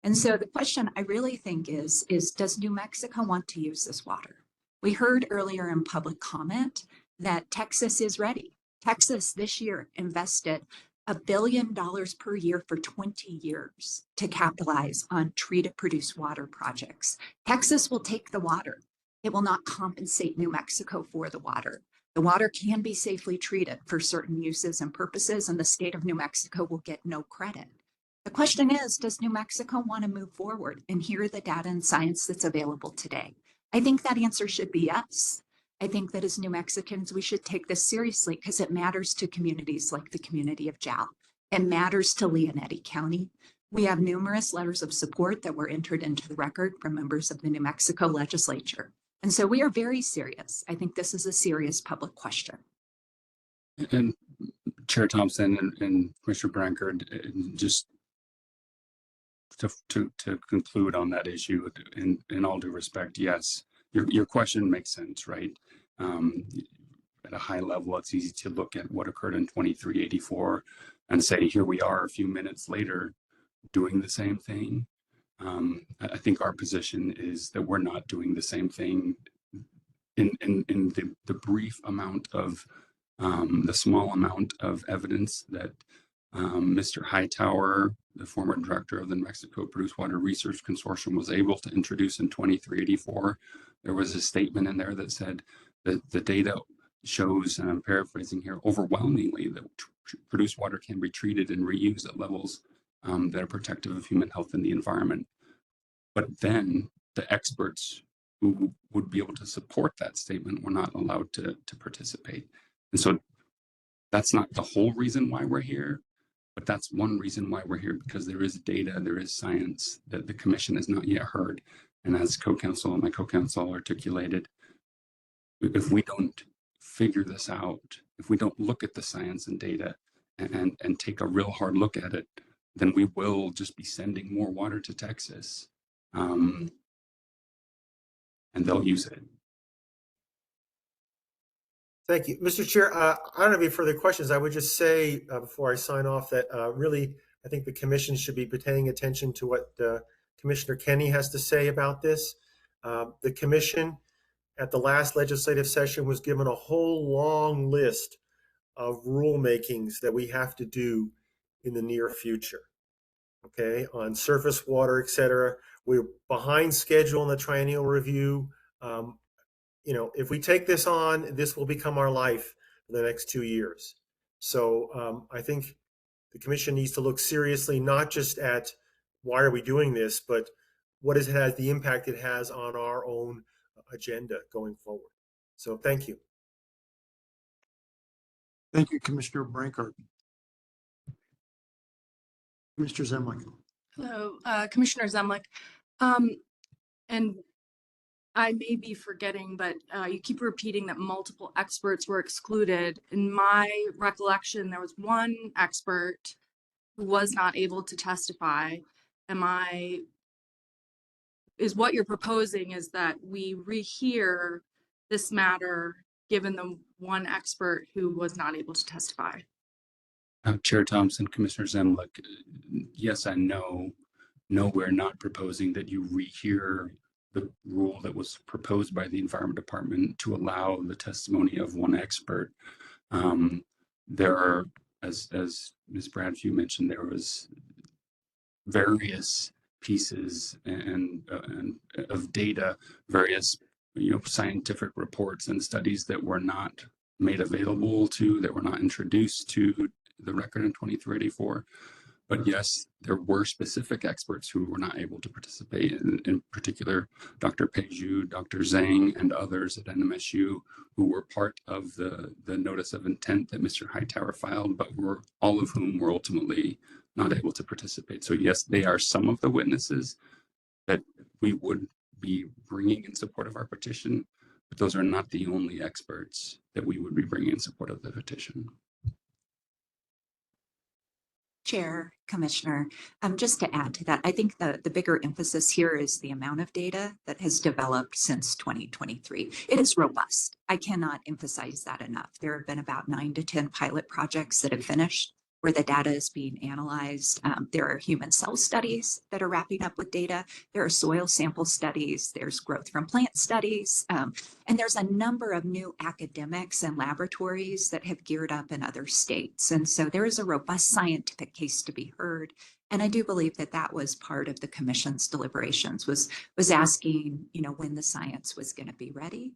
And so the question I really think is does New Mexico want to use this water? We heard earlier in public comment that Texas is ready. Texas this year invested $1 billion per year for 20 years to capitalize on treated produced water projects. Texas will take the water. It will not compensate New Mexico for the water. The water can be safely treated for certain uses and purposes, and the state of New Mexico will get no credit. The question is, does New Mexico want to move forward and hear the data and science that's available today? I think that answer should be yes. I think that as New Mexicans, we should take this seriously because it matters to communities like the community of Jal. It matters to Leonetti County. We have numerous letters of support that were entered into the record from members of the New Mexico legislature. And so we are very serious. I think this is a serious public question. And Chair Thompson and Commissioner Brankard, just to conclude on that issue, in all due respect, yes, your question makes sense, right? At a high level, it's easy to look at what occurred in 2384 and say, here we are a few minutes later doing the same thing. I think our position is that we're not doing the same thing in the brief amount of, the small amount of evidence that Mr. Hightower, the former director of the New Mexico Produced Water Research Consortium, was able to introduce in 2384. There was a statement in there that said that the data shows, and I'm paraphrasing here, overwhelmingly that produced water can be treated and reused at levels that are protective of human health and the environment. But then the experts who would be able to support that statement were not allowed to participate. And so that's not the whole reason why we're here, but that's one reason why we're here, because there is data, there is science that the commission has not yet heard. And as my co-counsel articulated, if we don't figure this out, if we don't look at the science and data and take a real hard look at it, then we will just be sending more water to Texas, and they'll use it. Thank you. Mr. Chair, I don't have any further questions. I would just say before I sign off that really, I think the commission should be paying attention to what Commissioner Kenny has to say about this. The commission at the last legislative session was given a whole long list of rulemakings that we have to do in the near future. Okay, on surface water, et cetera. We're behind schedule in the triennial review. If we take this on, this will become our life for the next 2 years. So I think the commission needs to look seriously, not just at why are we doing this, but what has the impact it has on our own agenda going forward. So thank you. Thank you, Commissioner Brankard. Commissioner Zemlich. Hello, Commissioner Zemlich. And I may be forgetting, but you keep repeating that multiple experts were excluded. In my recollection, there was one expert who was not able to testify. Is what you're proposing is that we rehear this matter given the one expert who was not able to testify? Chair Thompson, Commissioner Zemlich, yes and no. No, we're not proposing that you rehear the rule that was proposed by the Environment Department to allow the testimony of one expert. There are, as Ms. Bradfew mentioned, there was various pieces and of data, various scientific reports and studies that were not made available that were not introduced to the record in 2384. But yes, there were specific experts who were not able to participate, in particular, Dr. Peju, Dr. Zhang, and others at NMSU who were part of the notice of intent that Mr. Hightower filed, but all of whom were ultimately not able to participate. So yes, they are some of the witnesses that we would be bringing in support of our petition, but those are not the only experts that we would be bringing in support of the petition. Chair, Commissioner, just to add to that, I think the bigger emphasis here is the amount of data that has developed since 2023. It is robust. I cannot emphasize that enough. There have been about 9 to 10 pilot projects that have finished where the data is being analyzed. There are human cell studies that are wrapping up with data. There are soil sample studies. There's growth from plant studies. And there's a number of new academics and laboratories that have geared up in other states. And so there is a robust scientific case to be heard. And I do believe that that was part of the commission's deliberations, was asking, when the science was going to be ready.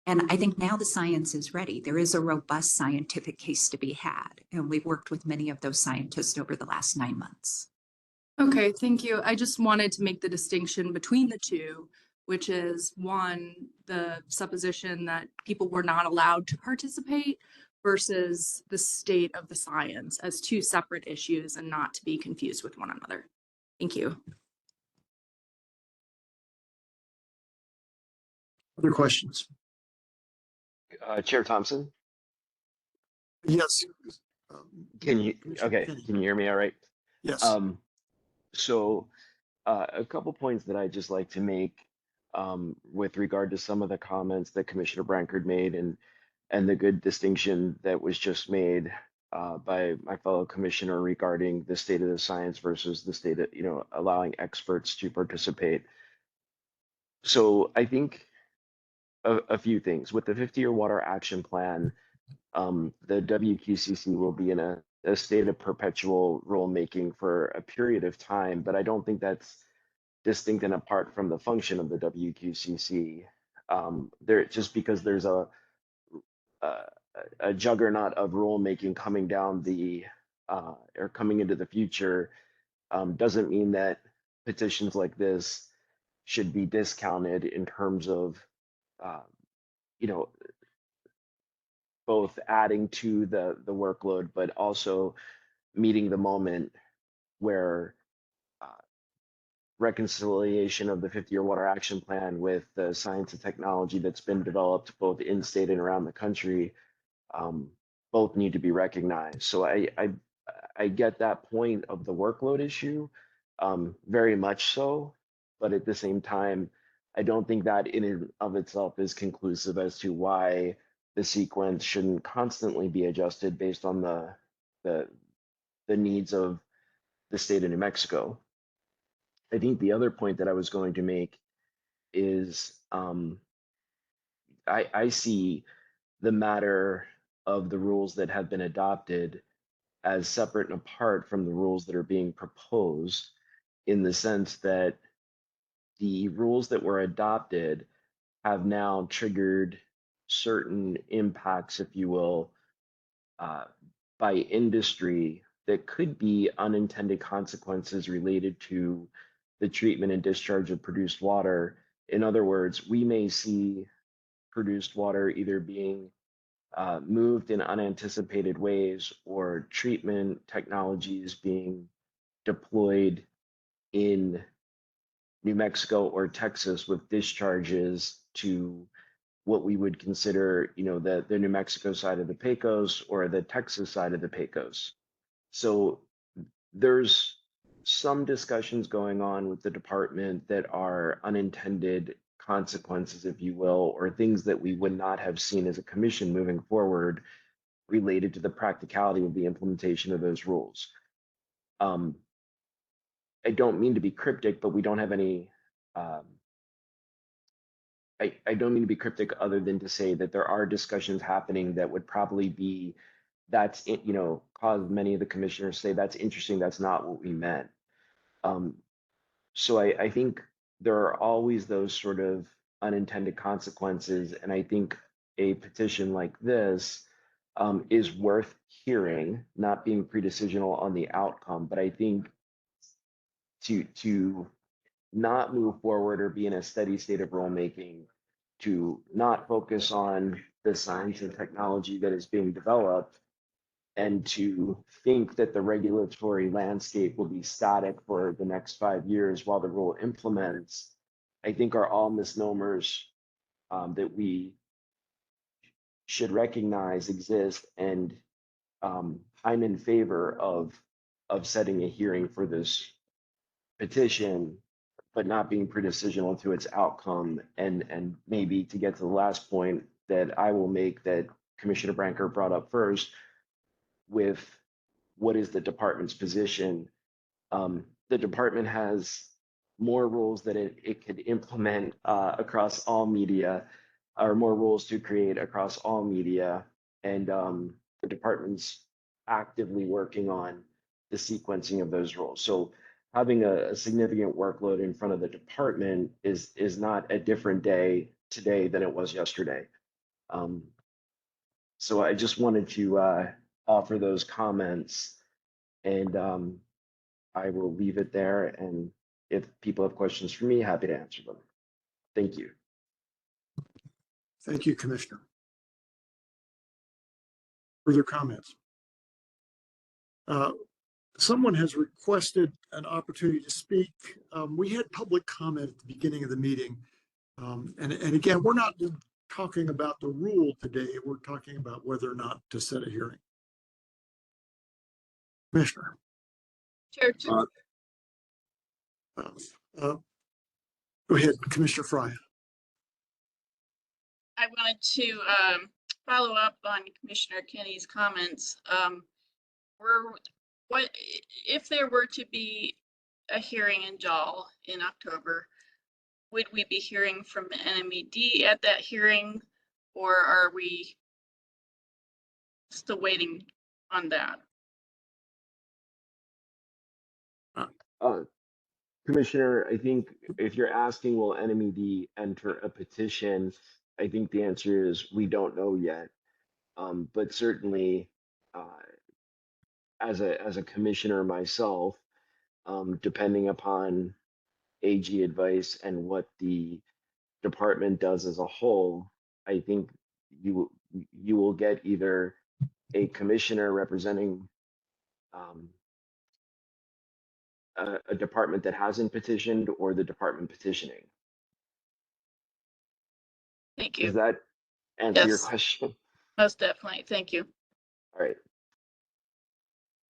And I think now the science is ready. There is a robust scientific case to be had. And we've worked with many of those scientists over the last 9 months. Okay, thank you. I just wanted to make the distinction between the two, which is one, the supposition that people were not allowed to participate versus the state of the science as two separate issues and not to be confused with one another. Thank you. Other questions? Chair Thompson, Yes. can you Commissioner Finney. can you hear me all right? Yes. So a couple points that I'd just like to make with regard to some of the comments that Commissioner Brankard made and the good distinction that was just made by my fellow commissioner regarding the state of the science versus the state of, allowing experts to participate. So I think a few things. With the 50-year water action plan, the WQCC will be in a state of perpetual rulemaking for a period of time, but I don't think that's distinct and apart from the function of the WQCC. Just because there's a juggernaut of rulemaking coming down or coming into the future doesn't mean that petitions like this should be discounted in terms of both adding to the workload, but also meeting the moment where reconciliation of the 50-year water action plan with the science and technology that's been developed both in state and around the country both need to be recognized. So I get that point of the workload issue, very much so, but at the same time, I don't think that in and of itself is conclusive as to why the sequence shouldn't constantly be adjusted based on the needs of the state of New Mexico. I think the other point that I was going to make is I see the matter of the rules that have been adopted as separate and apart from the rules that are being proposed, in the sense that the rules that were adopted have now triggered certain impacts, if you will, by industry that could be unintended consequences related to the treatment and discharge of produced water. In other words, we may see produced water either being moved in unanticipated ways or treatment technologies being deployed in New Mexico or Texas with discharges to what we would consider, the New Mexico side of the Pecos or the Texas side of the Pecos. So there's some discussions going on with the department that are unintended consequences, if you will, or things that we would not have seen as a commission moving forward related to the practicality of the implementation of those rules. I don't mean to be cryptic, but we don't have any, I don't mean to be cryptic other than to say that there are discussions happening that would probably be, cause many of the commissioners say, that's interesting, that's not what we meant. So I think there are always those sort of unintended consequences. And I think a petition like this is worth hearing, not being pre-decisional on the outcome, but I think to not move forward or be in a steady state of rulemaking, to not focus on the science and technology that is being developed, and to think that the regulatory landscape will be static for the next 5 years while the rule implements, I think are all misnomers that we should recognize exist, and I'm in favor of setting a hearing for this petition, but not being predecisional to its outcome. And maybe to get to the last point that I will make, that Commissioner Branker brought up first, with what is the department's position. The department has more rules that it could implement across all media, or more rules to create across all media. And the department's actively working on the sequencing of those rules. So having a significant workload in front of the department is not a different day today than it was yesterday. So I just wanted to offer those comments, and I will leave it there. And if people have questions for me, happy to answer them. Thank you. Thank you, Commissioner. Further comments? Someone has requested an opportunity to speak. We had public comment at the beginning of the meeting. And again, we're not talking about the rule today. We're talking about whether or not to set a hearing. Commissioner. Chair. Go ahead, Commissioner Fry. I wanted to follow up on Commissioner Kenny's comments. What if there were to be a hearing in JAL in October? Would we be hearing from NMED at that hearing, or are we still waiting on that? Commissioner, I think if you're asking will NMED enter a petition, I think the answer is we don't know yet. But certainly, as a commissioner myself, depending upon AG advice and what the department does as a whole, I think you will get either a commissioner representing a department that hasn't petitioned, or the department petitioning. Thank you. Does that answer your Yes. question? Most definitely. Thank you. All right.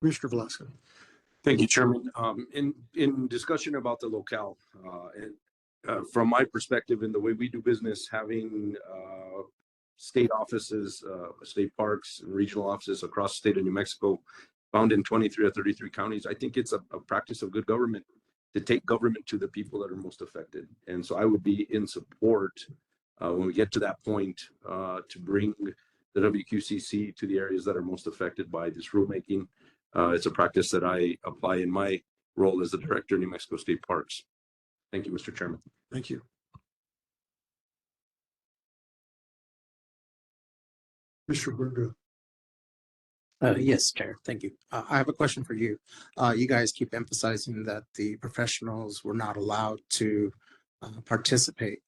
Commissioner Velasco. Thank you, Chairman. In discussion about the locale, from my perspective, in the way we do business, having state offices, state parks, and regional offices across the state of New Mexico, found in 23 or 33 counties, I think it's a practice of good government to take government to the people that are most affected. And so I would be in support when we get to that point to bring the WQCC to the areas that are most affected by this rulemaking. It's a practice that I apply in my role as the director of New Mexico State Parks. Thank you, Mr. Chairman. Thank you. Mr. Berger. Yes, Chair. Thank you. I have a question for you. You guys keep emphasizing that the professionals were not allowed to participate,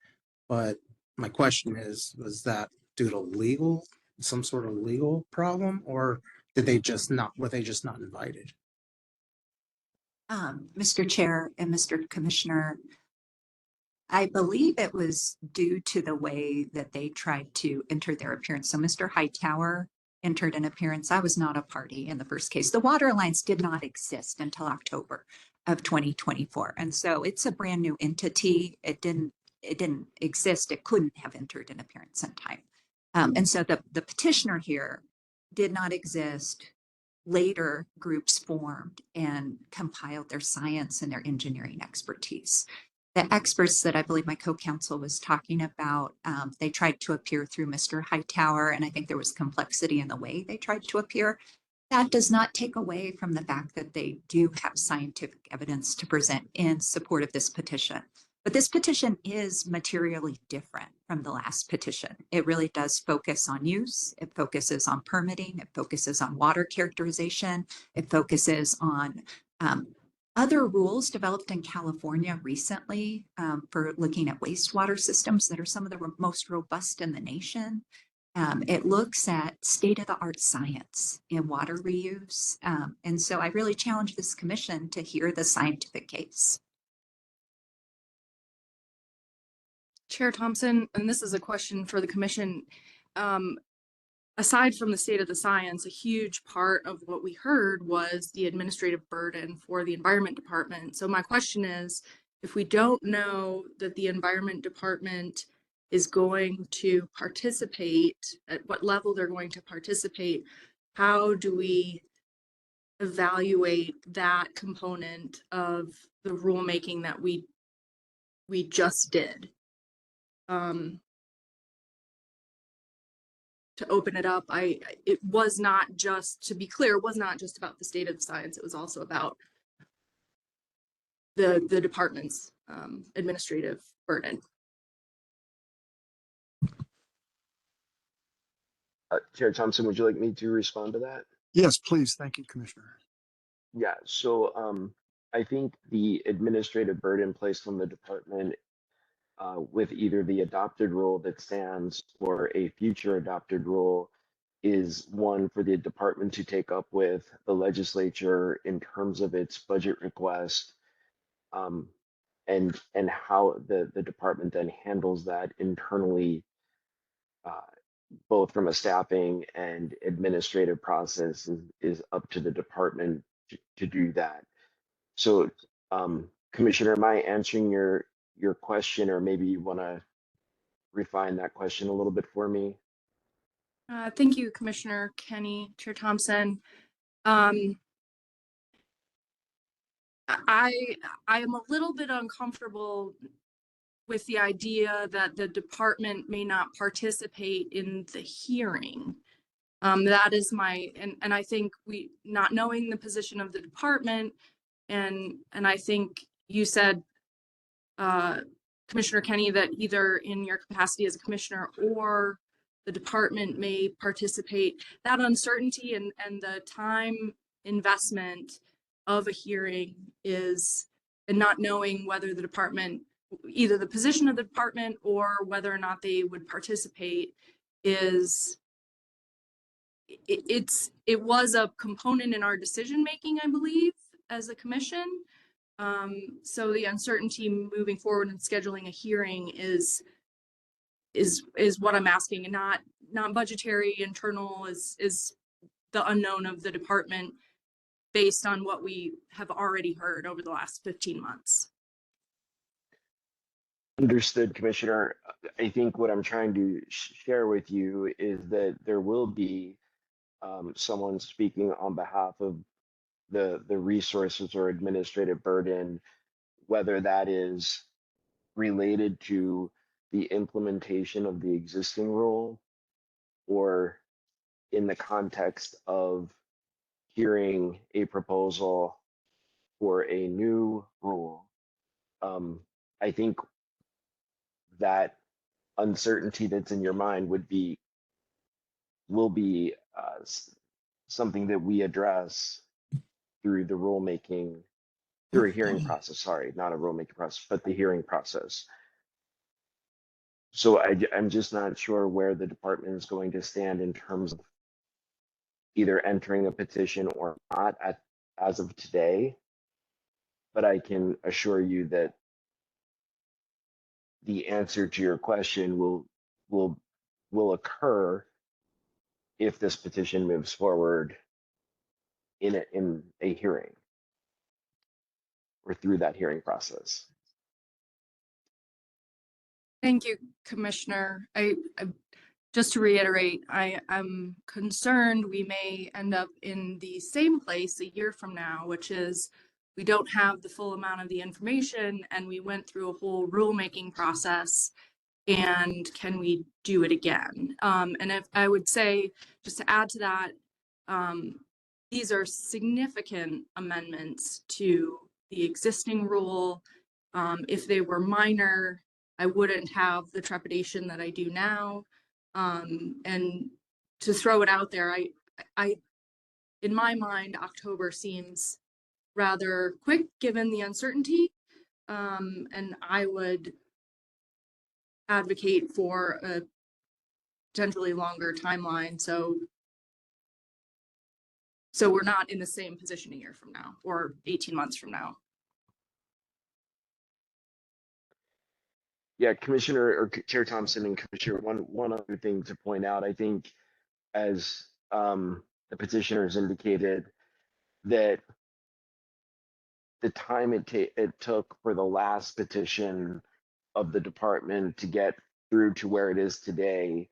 but my question is, was that due to some sort of legal problem, or were they just not invited? Mr. Chair and Mr. Commissioner, I believe it was due to the way that they tried to enter their appearance. So Mr. Hightower entered an appearance. I was not a party in the first case. The Water Alliance did not exist until October of 2024. And so it's a brand new entity. It didn't exist. It couldn't have entered an appearance in time. And so the petitioner here did not exist. Later, groups formed and compiled their science and their engineering expertise. The experts that I believe my co-counsel was talking about, they tried to appear through Mr. Hightower, and I think there was complexity in the way they tried to appear. That does not take away from the fact that they do have scientific evidence to present in support of this petition. But this petition is materially different from the last petition. It really does focus on use. It focuses on permitting. It focuses on water characterization. It focuses on other rules developed in California recently for looking at wastewater systems that are some of the most robust in the nation. It looks at state-of-the-art science in water reuse. And so I really challenge this commission to hear the scientific case. Chair Thompson, and this is a question for the commission. Aside from the state of the science, a huge part of what we heard was the administrative burden for the Environment Department. So my question is, if we don't know that the Environment Department is going to participate, at what level they're going to participate, how do we evaluate that component of the rulemaking that we just did? To open it up, it was not just, to be clear, it was not just about the state of the science. It was also about the department's administrative burden. Chair Thompson, would you like me to respond to that? Yes, please. Thank you, Commissioner. Yeah, so I think the administrative burden placed on the department with either the adopted rule that stands or a future adopted rule is one for the department to take up with the legislature in terms of its budget request, and how the department then handles that internally, both from a staffing and administrative process is up to the department to do that. So, Commissioner, am I answering your question, or maybe you want to refine that question a little bit for me? Thank you, Commissioner Kenny, Chair Thompson. I am a little bit uncomfortable with the idea that the department may not participate in the hearing. That is my, and I think not knowing the position of the department, and I think you said, Commissioner Kenny, that either in your capacity as a commissioner or the department may participate. That uncertainty and the time investment of a hearing is, and not knowing whether the department, either the position of the department or whether or not they would participate, is, it was a component in our decision making, I believe, as a commission. So the uncertainty moving forward and scheduling a hearing is what I'm asking, and not budgetary. Internal is the unknown of the department based on what we have already heard over the last 15 months. Understood, Commissioner. I think what I'm trying to share with you is that there will be someone speaking on behalf of the resources or administrative burden, whether that is related to the implementation of the existing rule or in the context of hearing a proposal for a new rule. I think that uncertainty that's in your mind will be something that we address through the rulemaking, through a hearing process. Sorry, not a rulemaking process, but the hearing process. So I'm just not sure where the department is going to stand in terms of either entering a petition or not as of today. But I can assure you that the answer to your question will occur if this petition moves forward in a hearing or through that hearing process. Thank you, Commissioner. I just to reiterate, I'm concerned we may end up in the same place a year from now, which is we don't have the full amount of the information and we went through a whole rulemaking process, and can we do it again? And if I would say, just to add to that, these are significant amendments to the existing rule. If they were minor, I wouldn't have the trepidation that I do now. And to throw it out there, I, in my mind, October seems rather quick given the uncertainty. And I would advocate for a potentially longer timeline. So we're not in the same position a year from now or 18 months from now. Yeah, Commissioner or Chair Thompson and Commissioner, one other thing to point out, I think as the petitioners indicated, that the time it took for the last petition of the department to get through to where it is today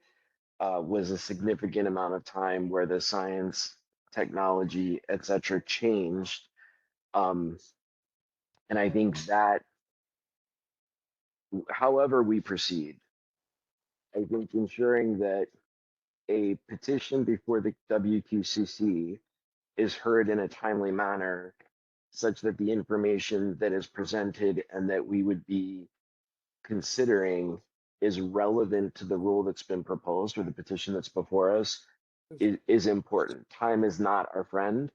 was a significant amount of time where the science, technology, et cetera, changed. And I think that however we proceed, I think ensuring that a petition before the WQCC is heard in a timely manner such that the information that is presented and that we would be considering is relevant to the rule that's been proposed or the petition that's before us is important. Time is not our friend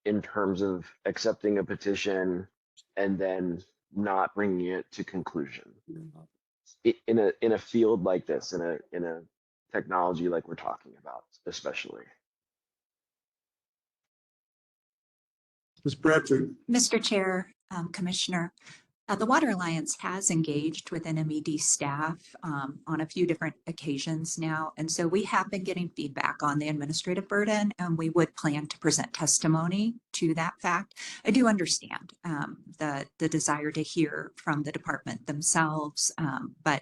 in terms of accepting a petition and then not bringing it to conclusion. In a field like this, in a technology like we're talking about, especially. Ms. Bradford. Mr. Chair, Commissioner, the Water Alliance has engaged with NMED staff on a few different occasions now. And so we have been getting feedback on the administrative burden, and we would plan to present testimony to that fact. I do understand the desire to hear from the department themselves, but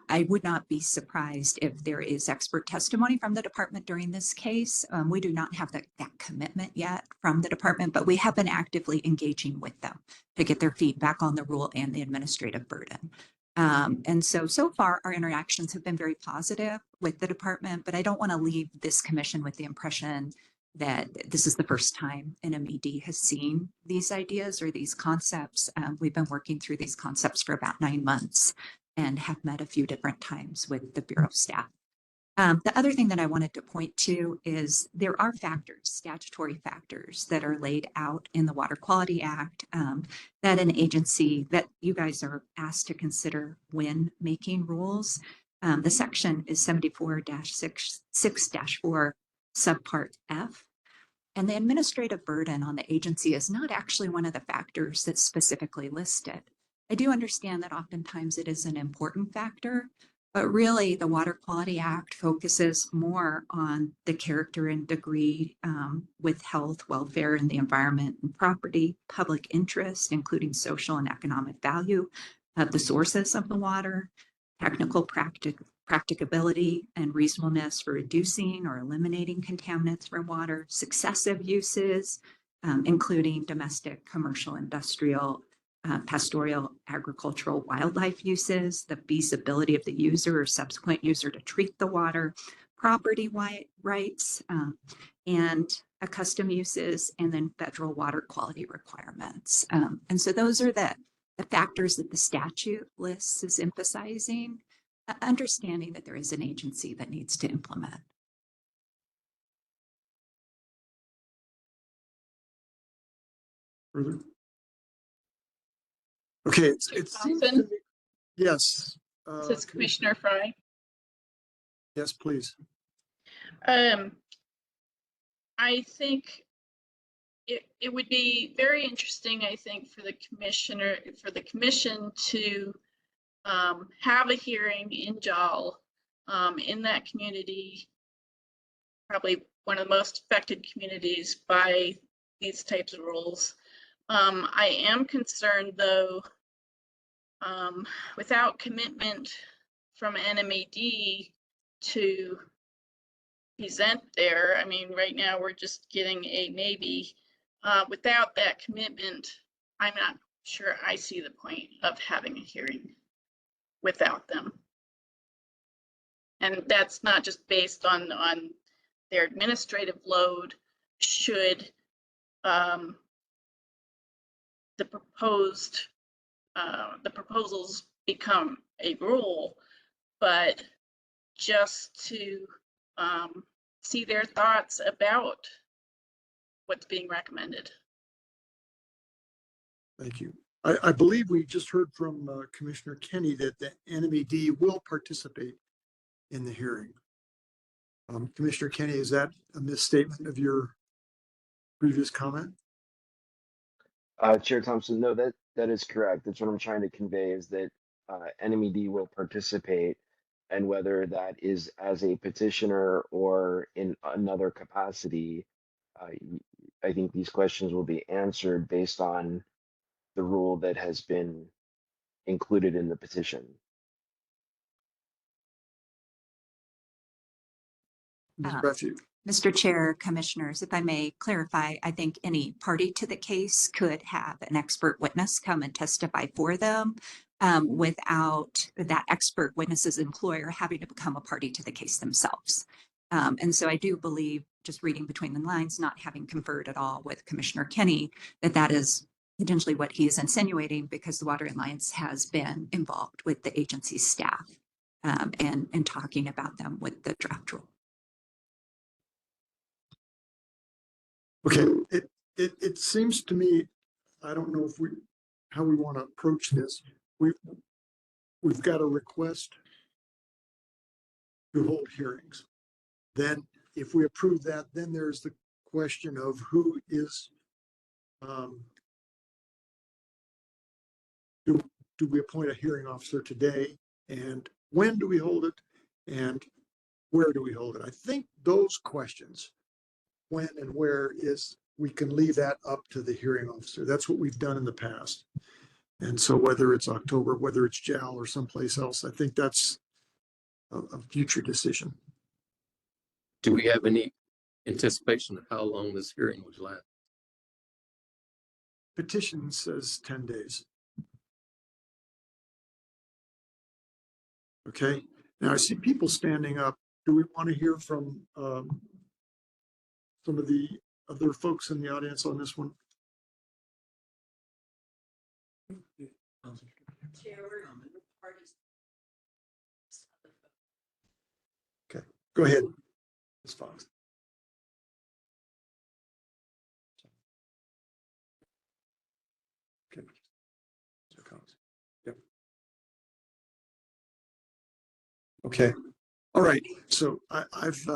I would not be surprised if there is expert testimony from the department during this case. We do not have that commitment yet from the department, but we have been actively engaging with them to get their feedback on the rule and the administrative burden. And so far our interactions have been very positive with the department, but I don't want to leave this commission with the impression that this is the first time NMED has seen these ideas or these concepts. We've been working through these concepts for about 9 months and have met a few different times with the Bureau staff. The other thing that I wanted to point to is there are factors, statutory factors that are laid out in the Water Quality Act that an agency that you guys are asked to consider when making rules. The section is 74-6-4 subpart F. And the administrative burden on the agency is not actually one of the factors that's specifically listed. I do understand that oftentimes it is an important factor, but really the Water Quality Act focuses more on the character and degree with health, welfare, and the environment and property, public interest, including social and economic value of the sources of the water, technical practicability and reasonableness for reducing or eliminating contaminants from water, successive uses, including domestic, commercial, industrial, pastoral, agricultural, wildlife uses, the feasibility of the user or subsequent user to treat the water, property rights, and custom uses, and then federal water quality requirements. And so those are the factors that the statute lists is emphasizing, understanding that there is an agency that needs to implement. Further? Okay, it seems to me, yes. This is Commissioner Fry. Yes, please. I think it would be very interesting, I think, for the commission to have a hearing in JAL in that community, probably one of the most affected communities by these types of rules. I am concerned, though, without commitment from NMED to present there. I mean, right now we're just getting a maybe. Without that commitment, I'm not sure I see the point of having a hearing without them. And that's not just based on their administrative load. Should the proposals become a rule, but just to see their thoughts about what's being recommended. Thank you. I believe we just heard from Commissioner Kenny that the NMED will participate in the hearing. Commissioner Kenny, is that a misstatement of your previous comment? Chair Thompson, no, that is correct. That's what I'm trying to convey, is that NMED will participate, and whether that is as a petitioner or in another capacity. I think these questions will be answered based on the rule that has been included in the petition. Mr. Chair, Commissioners, if I may clarify, I think any party to the case could have an expert witness come and testify for them without that expert witness's employer having to become a party to the case themselves. And so I do believe, just reading between the lines, not having conferred at all with Commissioner Kenny, that is potentially what he is insinuating, because the Water Alliance has been involved with the agency's staff and talking about them with the draft rule. Okay, it seems to me, I don't know how we want to approach this. We've got a request to hold hearings. Then if we approve that, then there's the question of who is, do we appoint a hearing officer today, and when do we hold it, and where do we hold it? I think those questions, when and where, is we can leave that up to the hearing officer. That's what we've done in the past. And so whether it's October, whether it's JAL or someplace else, I think that's a future decision. Do we have any anticipation of how long this hearing would last? Petition says 10 days. Okay, now I see people standing up. Do we want to hear from some of the other folks in the audience on this one? Okay, go ahead, Ms. Fox. Okay. Yep. Okay. All right. So I've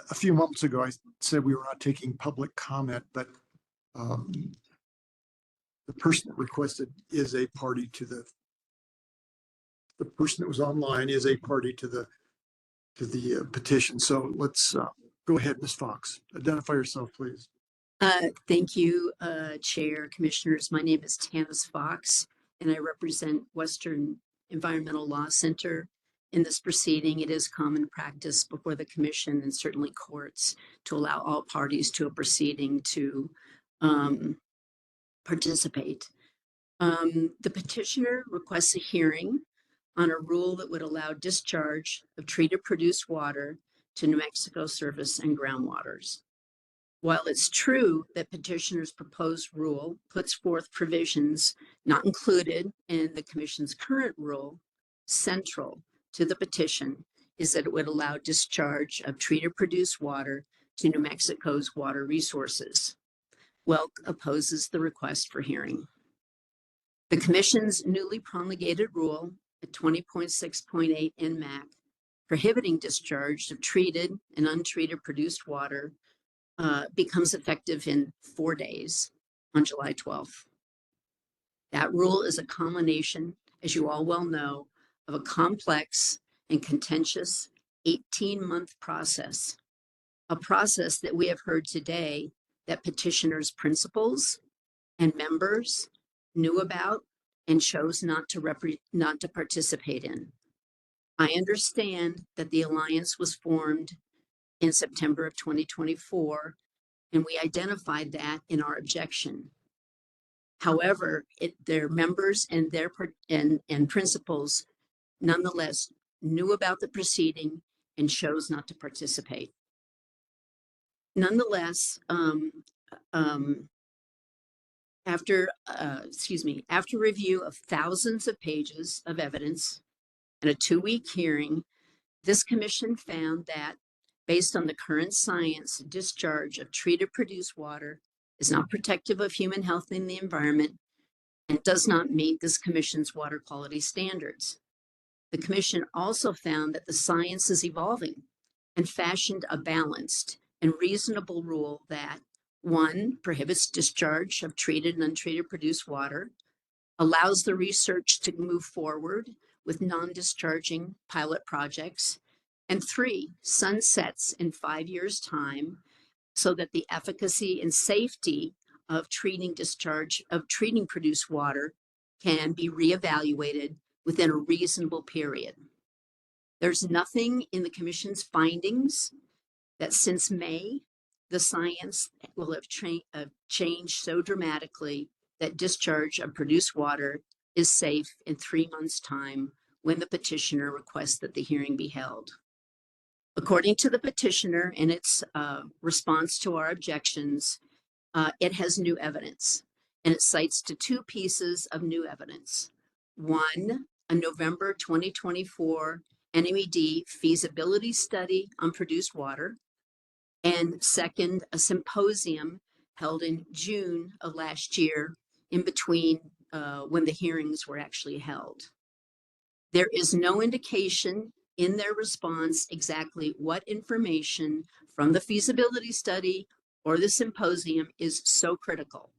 a few moments ago, I said we were not taking public comment, but the person that requested is a party to the person that was online is a party to the petition. So let's go ahead, Ms. Fox. Identify yourself, please. Thank you, Chair, Commissioners. My name is Tanis Fox, and I represent Western Environmental Law Center. In this proceeding, it is common practice before the Commission and certainly courts to allow all parties to a proceeding to participate. The petitioner requests a hearing on a rule that would allow discharge of treated produced water to New Mexico surface and groundwaters. While it's true that petitioner's proposed rule puts forth provisions not included in the Commission's current rule, central to the petition is that it would allow discharge of treated produced water to New Mexico's water resources. WELC opposes the request for hearing. The Commission's newly promulgated rule at 20.6.8 NMAC prohibiting discharge of treated and untreated produced water becomes effective in 4 days on July 12th. That rule is a culmination, as you all well know, of a complex and contentious 18-month process, a process that we have heard today that petitioners' principals and members knew about and chose not to participate in. I understand that the alliance was formed in September of 2024, and we identified that in our objection. However, their members and their and principals nonetheless knew about the proceeding and chose not to participate. Nonetheless, after review of thousands of pages of evidence and a 2-week hearing, this commission found that based on the current science, discharge of treated produced water is not protective of human health and the environment and does not meet this commission's water quality standards. The commission also found that the science is evolving and fashioned a balanced and reasonable rule that 1, prohibits discharge of treated and untreated produced water, allows the research to move forward with non-discharging pilot projects, and 3, sunsets in 5 years' time so that the efficacy and safety of treating produced water can be reevaluated within a reasonable period. There's nothing in the Commission's findings that since May, the science will have changed so dramatically that discharge of produced water is safe in 3 months' time when the petitioner requests that the hearing be held. According to the petitioner in its response to our objections, it has new evidence, and it cites to 2 pieces of new evidence. One, a November 2024 NMED feasibility study on produced water, and second, a symposium held in June of last year in between when the hearings were actually held. There is no indication in their response exactly what information from the feasibility study or the symposium is so critical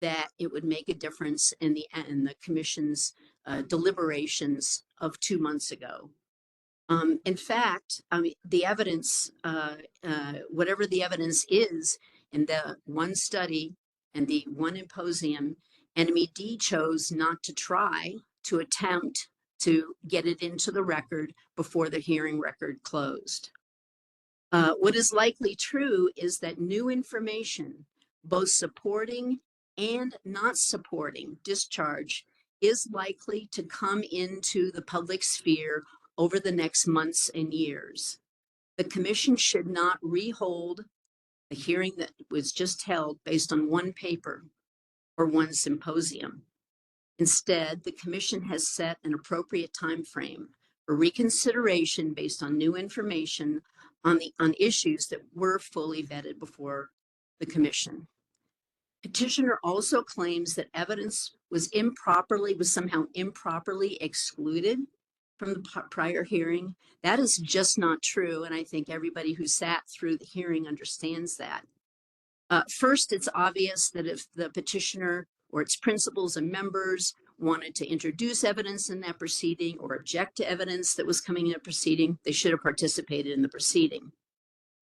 that it would make a difference in the Commission's deliberations of 2 months ago. In fact, the evidence, whatever the evidence is in the one study and the one symposium, NMED chose not to try to attempt to get it into the record before the hearing record closed. What is likely true is that new information, both supporting and not supporting discharge, is likely to come into the public sphere over the next months and years. The Commission should not rehold a hearing that was just held based on one paper or one symposium. Instead, the Commission has set an appropriate time frame for reconsideration based on new information on issues that were fully vetted before the Commission. Petitioner also claims that evidence was somehow improperly excluded from the prior hearing. That is just not true, and I think everybody who sat through the hearing understands that. First, it's obvious that if the petitioner or its principals and members wanted to introduce evidence in that proceeding or object to evidence that was coming in a proceeding, they should have participated in the proceeding.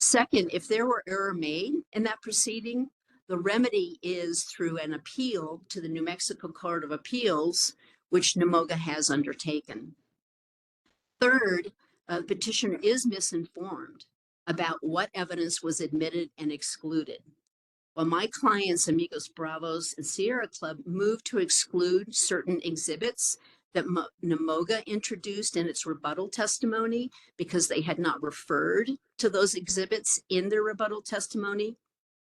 Second, if there were error made in that proceeding, the remedy is through an appeal to the New Mexico Court of Appeals, which NMOGA has undertaken. Third, the petitioner is misinformed about what evidence was admitted and excluded. While my clients, Amigos Bravos and Sierra Club, moved to exclude certain exhibits that NMOGA introduced in its rebuttal testimony because they had not referred to those exhibits in their rebuttal testimony,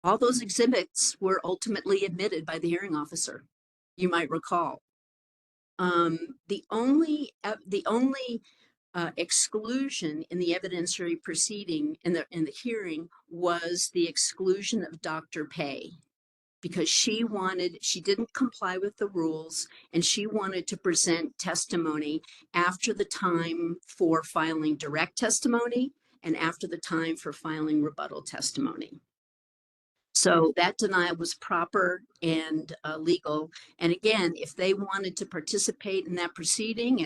all those exhibits were ultimately admitted by the hearing officer, you might recall. The only exclusion in the evidentiary proceeding in the hearing was the exclusion of Dr. Pei, because she didn't comply with the rules and she wanted to present testimony after the time for filing direct testimony and after the time for filing rebuttal testimony. So that denial was proper and legal. And again, if they wanted to participate in that proceeding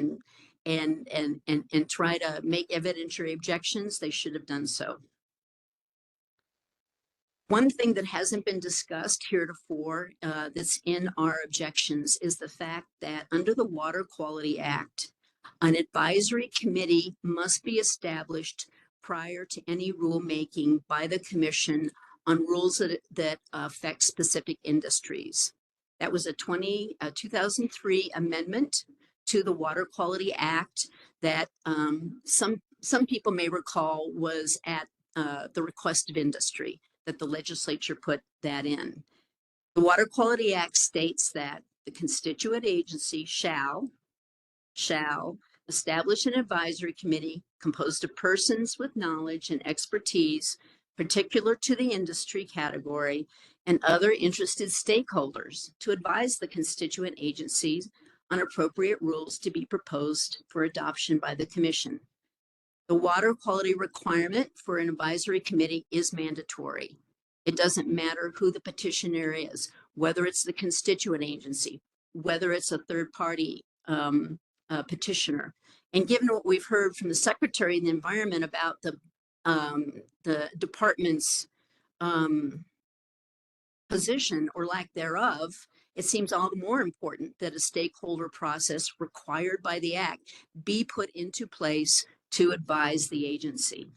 and try to make evidentiary objections, they should have done so. One thing that hasn't been discussed heretofore that's in our objections is the fact that under the Water Quality Act, an advisory committee must be established prior to any rulemaking by the Commission on rules that affect specific industries. That was a 2003 amendment to the Water Quality Act that some people may recall was at the request of industry, that the legislature put that in. The Water Quality Act states that the constituent agency shall establish an advisory committee composed of persons with knowledge and expertise particular to the industry category and other interested stakeholders to advise the constituent agencies on appropriate rules to be proposed for adoption by the Commission. The water quality requirement for an advisory committee is mandatory. It doesn't matter who the petitioner is, whether it's the constituent agency, whether it's a third party petitioner. And given what we've heard from the Secretary of the Environment about the department's position or lack thereof, it seems all the more important that a stakeholder process required by the Act be put into place to advise the agency.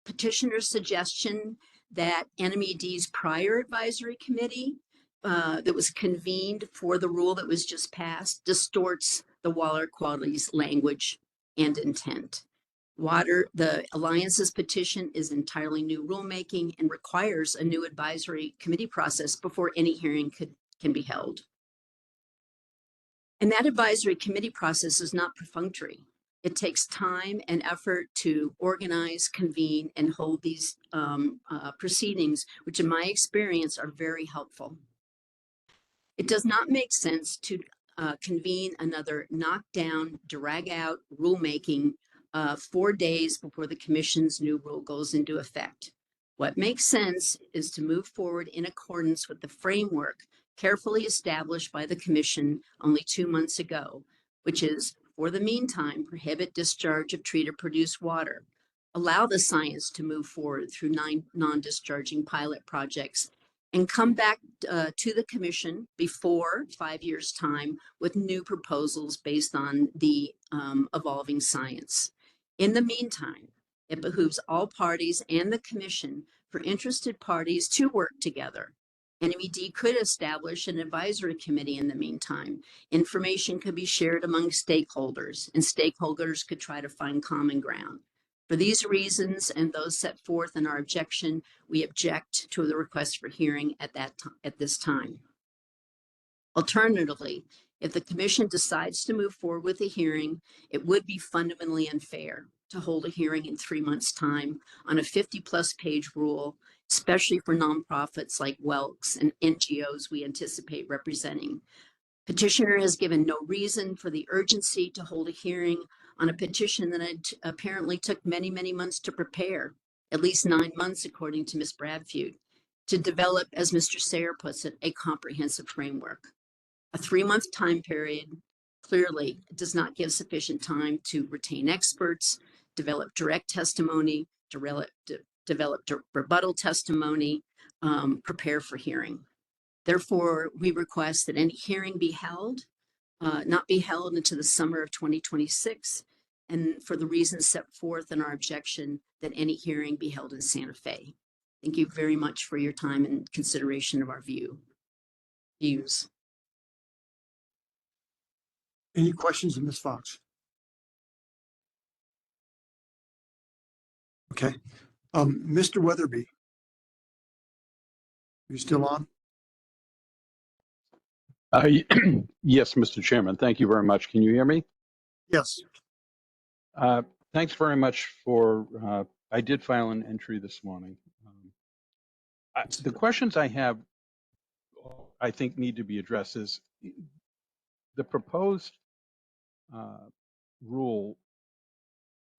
Petitioner's suggestion that NMED's prior advisory committee that was convened for the rule that was just passed distorts the water quality's language and intent. The Alliance's petition is entirely new rulemaking and requires a new advisory committee process before any hearing can be held. And that advisory committee process is not perfunctory. It takes time and effort to organize, convene, and hold these proceedings, which in my experience are very helpful. It does not make sense to convene another knockdown, drag out rulemaking 4 days before the Commission's new rule goes into effect. What makes sense is to move forward in accordance with the framework carefully established by the Commission only 2 months ago, which is, for the meantime, prohibit discharge of treated produced water, allow the science to move forward through 9 non-discharging pilot projects, and come back to the Commission before 5 years' time with new proposals based on the evolving science. In the meantime, it behooves all parties and the Commission for interested parties to work together. NMED could establish an advisory committee in the meantime. Information could be shared among stakeholders, and stakeholders could try to find common ground. For these reasons and those set forth in our objection, we object to the request for hearing at this time. Alternatively, if the Commission decides to move forward with a hearing, it would be fundamentally unfair to hold a hearing in 3 months' time on a 50-plus page rule, especially for nonprofits like WELCS and NGOs we anticipate representing. Petitioner has given no reason for the urgency to hold a hearing on a petition that apparently took many, many months to prepare, at least 9 months, according to Ms. Bradfeud, to develop, as Mr. Sayer puts it, a comprehensive framework. A 3-month time period clearly does not give sufficient time to retain experts, develop direct testimony, develop rebuttal testimony, prepare for hearing. Therefore, we request that any hearing be held, not be held into the summer of 2026, and for the reasons set forth in our objection, that any hearing be held in Santa Fe. Thank you very much for your time and consideration of our views. Any questions of Ms. Fox? Okay. Mr. Weatherby, you still on? Yes, Mr. Chairman. Thank you very much. Can you hear me? Yes. Thanks very much for, I did file an entry this morning. The questions I have, I think need to be addressed is the proposed rule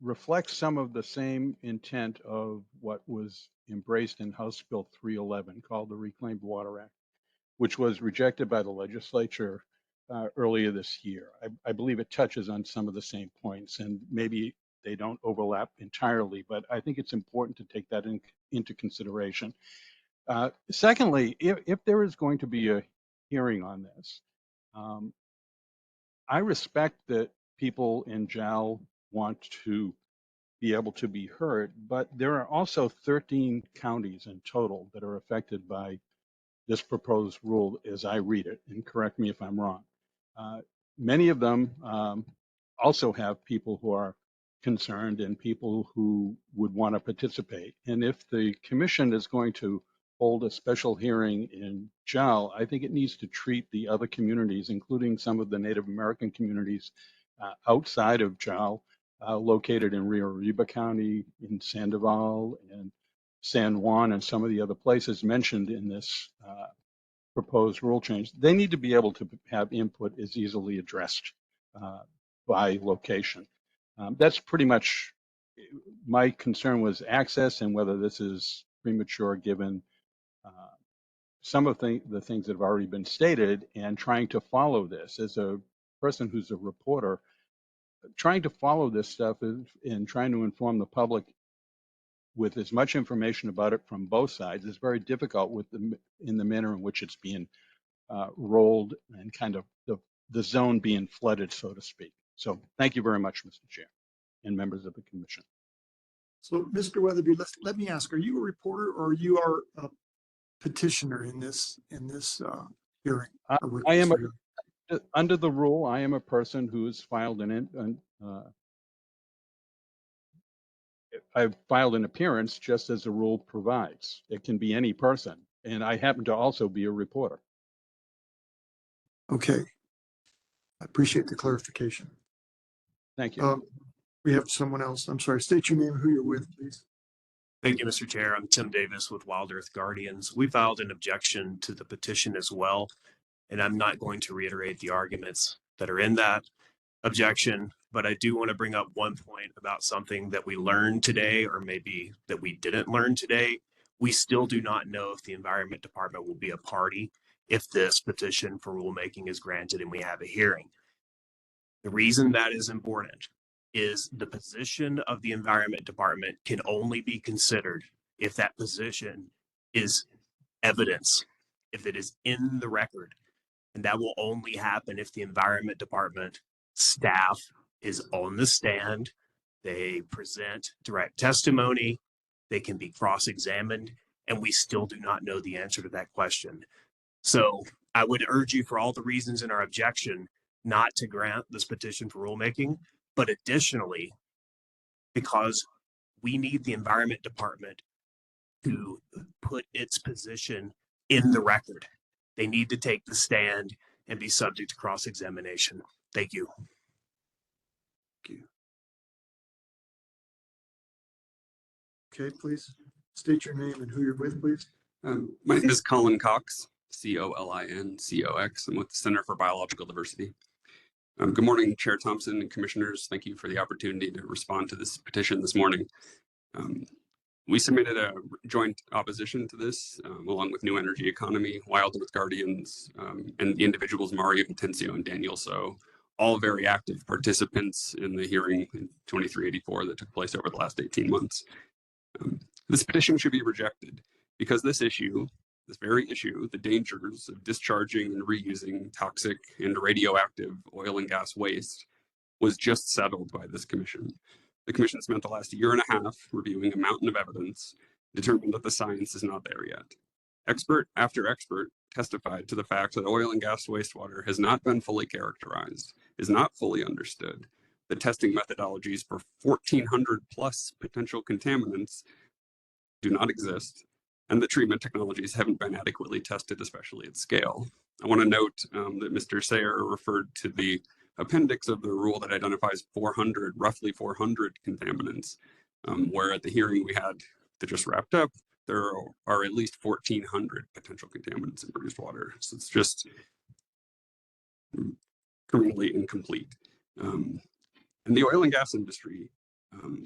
reflects some of the same intent of what was embraced in House Bill 311 called the Reclaimed Water Act, which was rejected by the legislature earlier this year. I believe it touches on some of the same points, and maybe they don't overlap entirely, but I think it's important to take that into consideration. Secondly, if there is going to be a hearing on this, I respect that people in JAL want to be able to be heard, but there are also 13 counties in total that are affected by this proposed rule as I read it, and correct me if I'm wrong. Many of them also have people who are concerned and people who would want to participate. And if the commission is going to hold a special hearing in JAL, I think it needs to treat the other communities, including some of the Native American communities outside of JAL, located in Rio Arriba County, in Sandoval, and San Juan, and some of the other places mentioned in this proposed rule change. They need to be able to have input as easily addressed by location. That's pretty much my concern, was access and whether this is premature given some of the things that have already been stated and trying to follow this. As a person who's a reporter, trying to follow this stuff and trying to inform the public with as much information about it from both sides is very difficult in the manner in which it's being rolled and kind of the zone being flooded, so to speak. So thank you very much, Mr. Chair and members of the commission. So, Mr. Weatherby, let me ask: are you a reporter or you are a petitioner in this hearing? I am under the rule. I am a person who has filed I've filed an appearance just as the rule provides. It can be any person, and I happen to also be a reporter. Okay, I appreciate the clarification. Thank you. We have someone else. I'm sorry. State your name and who you're with, please. Thank you, Mr. Chair. I'm Tim Davis with Wild Earth Guardians. We filed an objection to the petition as well, and I'm not going to reiterate the arguments that are in that objection, but I do want to bring up one point about something that we learned today, or maybe that we didn't learn today. We still do not know if the Environment Department will be a party if this petition for rulemaking is granted and we have a hearing. The reason that is important is the position of the Environment Department can only be considered if that position is evidence, if it is in the record. And that will only happen if the Environment Department staff is on the stand, they present direct testimony, they can be cross-examined, and we still do not know the answer to that question. So I would urge you, for all the reasons in our objection, not to grant this petition for rulemaking, but additionally, because we need the Environment Department to put its position in the record. They need to take the stand and be subject to cross-examination. Thank you. Okay, please state your name and who you're with, please. My name is Colin Cox, COLINCOX. I'm with the Center for Biological Diversity. Good morning, Chair Thompson and Commissioners. Thank you for the opportunity to respond to this petition this morning. We submitted a joint opposition to this, along with New Energy Economy, Wild Earth Guardians, and the individuals Mario Potencio and Daniel So, all very active participants in the hearing in 2384 that took place over the last 18 months. This petition should be rejected because this very issue, the dangers of discharging and reusing toxic and radioactive oil and gas waste, was just settled by this commission. The commission spent the last year and a half reviewing a mountain of evidence, determined that the science is not there yet. Expert after expert testified to the fact that oil and gas wastewater has not been fully characterized, is not fully understood, that testing methodologies for 1,400 plus potential contaminants do not exist, and the treatment technologies haven't been adequately tested, especially at scale. I want to note that Mr. Sayer referred to the appendix of the rule that identifies roughly 400 contaminants, where at the hearing we had that just wrapped up, there are at least 1,400 potential contaminants in produced water. So it's just criminally incomplete. And the oil and gas industry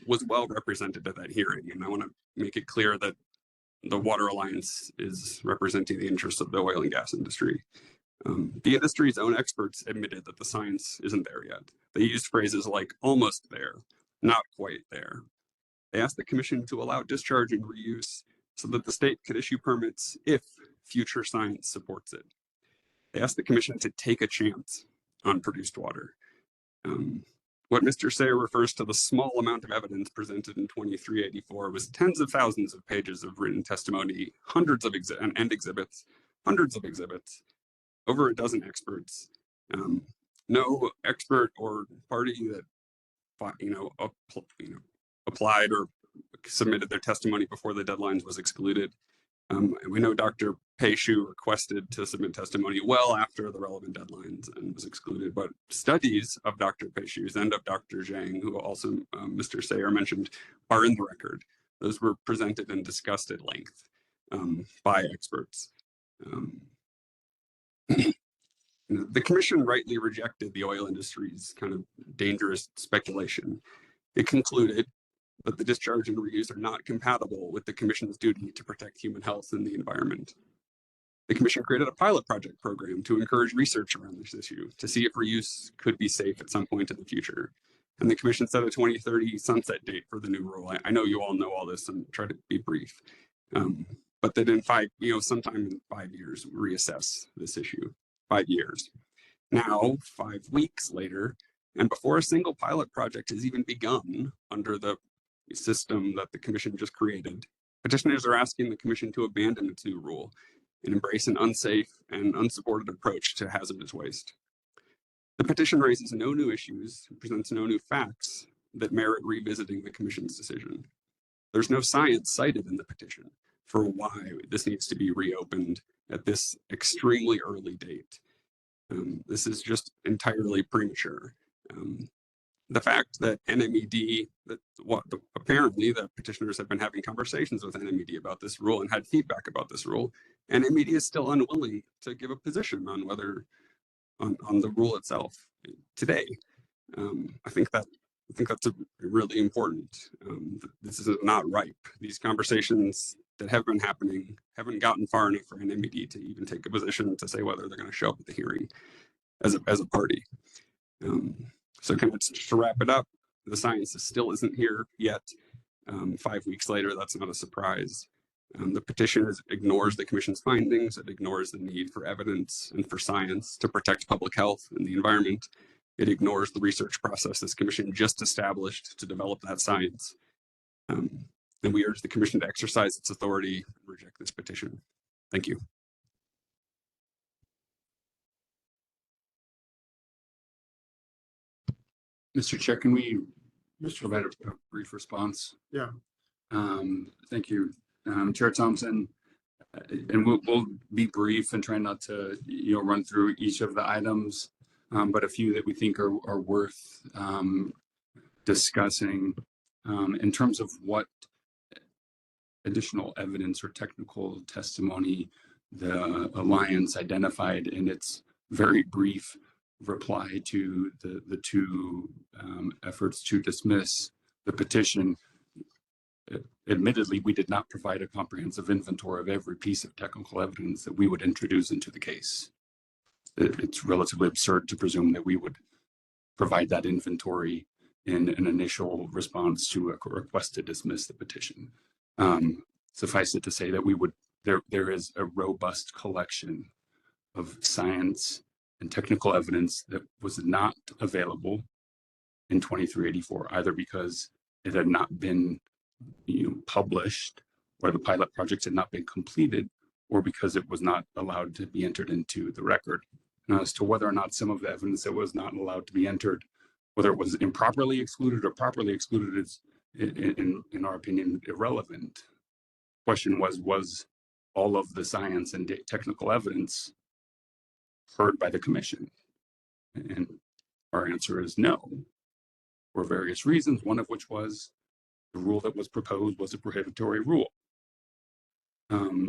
was well represented at that hearing, and I want to make it clear that the Water Alliance is representing the interests of the oil and gas industry. The industry's own experts admitted that the science isn't there yet. They used phrases like almost there, not quite there. They asked the commission to allow discharge and reuse so that the state could issue permits if future science supports it. They asked the commission to take a chance on produced water. What Mr. Sayer refers to the small amount of evidence presented in 2384 was tens of thousands of pages of written testimony, hundreds of exhibits, over a dozen experts. No expert or party that applied or submitted their testimony before the deadlines was excluded. And we know Dr. Peishu requested to submit testimony well after the relevant deadlines and was excluded, but studies of Dr. Peishu's and of Dr. Zhang, who also Mr. Sayer mentioned, are in the record. Those were presented and discussed at length by experts. The commission rightly rejected the oil industry's kind of dangerous speculation. It concluded that the discharge and reuse are not compatible with the commission's duty to protect human health and the environment. The Commission created a pilot project program to encourage research around this issue to see if reuse could be safe at some point in the future. And the Commission set a 2030 sunset date for the new rule. I know you all know all this and try to be brief. But that in sometime in 5 years, reassess this issue. 5 years. Now, 5 weeks later, and before a single pilot project has even begun under the system that the Commission just created, petitioners are asking the Commission to abandon its new rule and embrace an unsafe and unsupported approach to hazardous waste. The petition raises no new issues, presents no new facts that merit revisiting the Commission's decision. There's no science cited in the petition for why this needs to be reopened at this extremely early date. This is just entirely premature. The fact that NMED, apparently the petitioners have been having conversations with NMED about this rule and had feedback about this rule, and NMED is still unwilling to give a position on whether on the rule itself today. I think that's really important. This is not ripe. These conversations that have been happening haven't gotten far enough for NMED to even take a position to say whether they're going to show up at the hearing as a party. So kind of to wrap it up, the science still isn't here yet. 5 weeks later, that's not a surprise. The petition ignores the Commission's findings. It ignores the need for evidence and for science to protect public health and the environment. It ignores the research process this Commission just established to develop that science. And we urge the Commission to exercise its authority and reject this petition. Thank you. Mr. Chair, can we provide a brief response? Yeah. Thank you, Chair Thompson. And we'll be brief and try not to run through each of the items, but a few that we think are worth discussing in terms of what additional evidence or technical testimony the Alliance identified in its very brief reply to the two efforts to dismiss the petition. Admittedly, we did not provide a comprehensive inventory of every piece of technical evidence that we would introduce into the case. It's relatively absurd to presume that we would provide that inventory in an initial response to a request to dismiss the petition. Suffice it to say that there is a robust collection of science and technical evidence that was not available in 2384, either because it had not been published or the pilot projects had not been completed, or because it was not allowed to be entered into the record. Now, as to whether or not some of the evidence that was not allowed to be entered, whether it was improperly excluded or properly excluded, is, in our opinion, irrelevant. Question was all of the science and technical evidence heard by the Commission? And our answer is no, for various reasons, one of which was the rule that was proposed was a prohibitory rule.